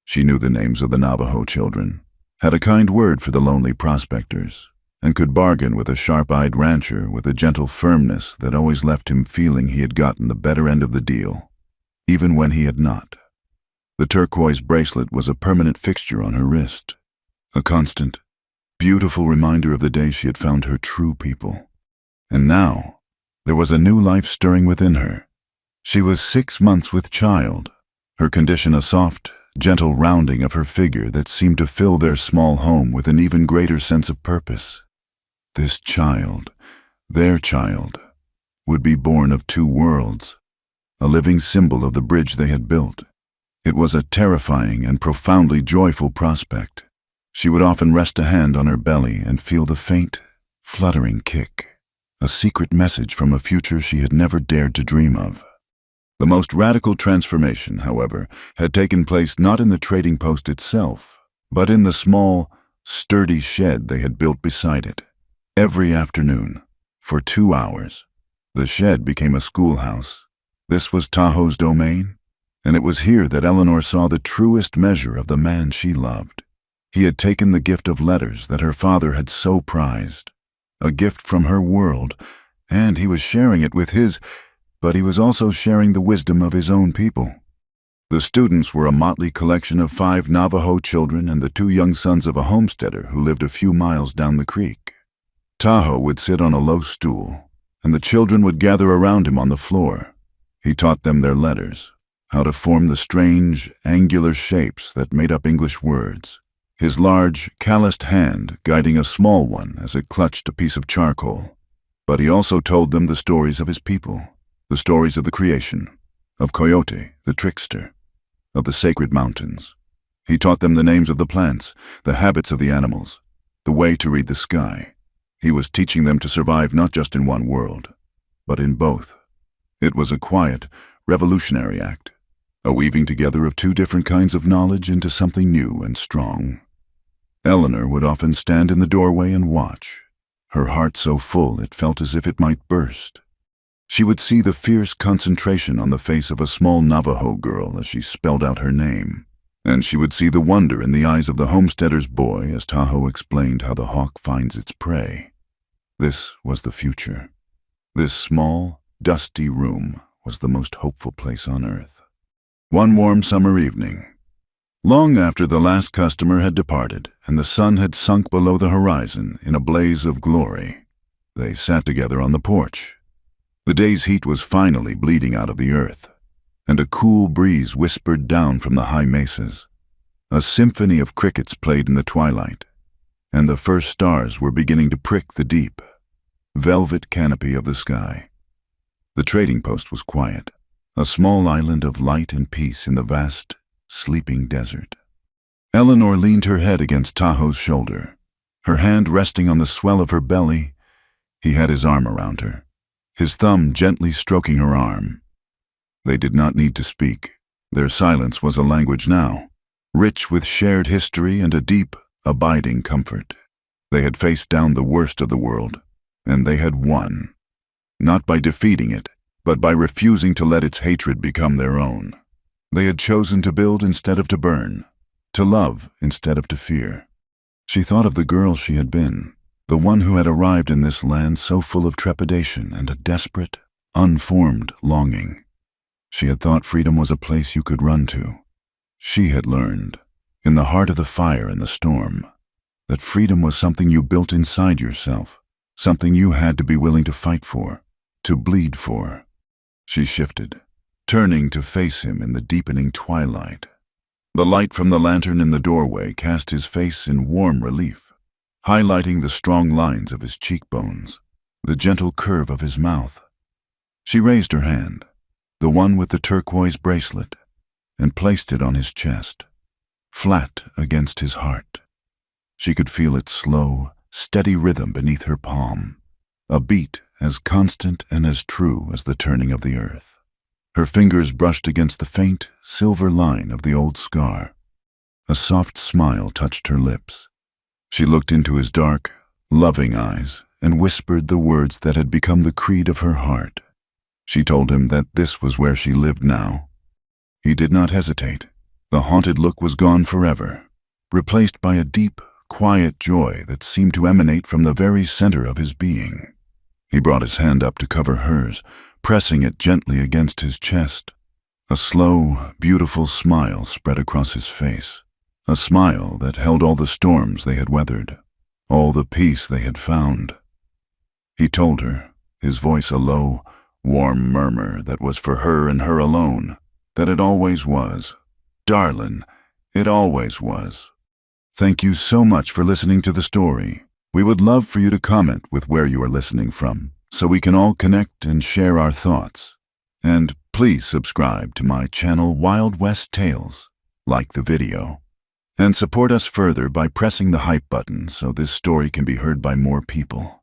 She knew the names of the Navajo children, had a kind word for the lonely prospectors, and could bargain with a sharp-eyed rancher with a gentle firmness that always left him feeling he had gotten the better end of the deal, even when he had not. The turquoise bracelet was a permanent fixture on her wrist, a constant, beautiful reminder of the day she had found her true people. And now, There was a new life stirring within her. She was 6 months with child, her condition a soft, gentle rounding of her figure that seemed to fill their small home with an even greater sense of purpose. This child, their child, would be born of two worlds, a living symbol of the bridge they had built. It was a terrifying and profoundly joyful prospect. She would often rest a hand on her belly and feel the faint, fluttering kick, a secret message from a future she had never dared to dream of. The most radical transformation, however, had taken place not in the trading post itself, but in the small, sturdy shed they had built beside it. Every afternoon, for 2 hours, the shed became a schoolhouse. This was Tahoe's domain, and it was here that Eleanor saw the truest measure of the man she loved. He had taken the gift of letters that her father had so prized, a gift from her world, and he was sharing it with his, but he was also sharing the wisdom of his own people. The students were a motley collection of 5 Navajo children and the 2 young sons of a homesteader who lived a few miles down the creek. Tahoe would sit on a low stool, and the children would gather around him on the floor. He taught them their letters, how to form the strange, angular shapes that made up English words, his large, calloused hand guiding a small one as it clutched a piece of charcoal. But he also told them the stories of his people, the stories of the creation, of Coyote, the trickster, of the sacred mountains. He taught them the names of the plants, the habits of the animals, the way to read the sky. He was teaching them to survive not just in one world, but in both. It was a quiet, revolutionary act, a weaving together of 2 different kinds of knowledge into something new and strong. Eleanor would often stand in the doorway and watch, her heart so full it felt as if it might burst. She would see the fierce concentration on the face of a small Navajo girl as she spelled out her name, and she would see the wonder in the eyes of the homesteader's boy as Tahoe explained how the hawk finds its prey. This was the future. This small, dusty room was the most hopeful place on earth. One warm summer evening, long after the last customer had departed and the sun had sunk below the horizon in a blaze of glory, they sat together on the porch. The day's heat was finally bleeding out of the earth, and a cool breeze whispered down from the high mesas. A symphony of crickets played in the twilight, and the first stars were beginning to prick the deep, velvet canopy of the sky. The trading post was quiet, a small island of light and peace in the vast, sleeping desert. Eleanor leaned her head against Tahoe's shoulder, her hand resting on the swell of her belly. He had his arm around her, his thumb gently stroking her arm. They did not need to speak. Their silence was a language now, rich with shared history and a deep, abiding comfort. They had faced down the worst of the world, and they had won. Not by defeating it, but by refusing to let its hatred become their own. They had chosen to build instead of to burn, to love instead of to fear. She thought of the girl she had been, the one who had arrived in this land so full of trepidation and a desperate, unformed longing. She had thought freedom was a place you could run to. She had learned, in the heart of the fire and the storm, that freedom was something you built inside yourself, something you had to be willing to fight for, to bleed for. She shifted, turning to face him in the deepening twilight. The light from the lantern in the doorway cast his face in warm relief, highlighting the strong lines of his cheekbones, the gentle curve of his mouth. She raised her hand, the one with the turquoise bracelet, and placed it on his chest, flat against his heart. She could feel its slow, steady rhythm beneath her palm, a beat as constant and as true as the turning of the earth. Her fingers brushed against the faint, silver line of the old scar. A soft smile touched her lips. She looked into his dark, loving eyes and whispered the words that had become the creed of her heart. She told him that this was where she lived now. He did not hesitate. The haunted look was gone forever, replaced by a deep, quiet joy that seemed to emanate from the very center of his being. He brought his hand up to cover hers, pressing it gently against his chest. A slow, beautiful smile spread across his face, a smile that held all the storms they had weathered, all the peace they had found. He told her, his voice a low, warm murmur that was for her and her alone, that it always was. Darlin, it always was. Thank you so much for listening to the story. We would love for you to comment with where you are listening from, so we can all connect and share our thoughts. And please subscribe to my channel Wild West Tales, like the video, and support us further by pressing the hype button so this story can be heard by more people.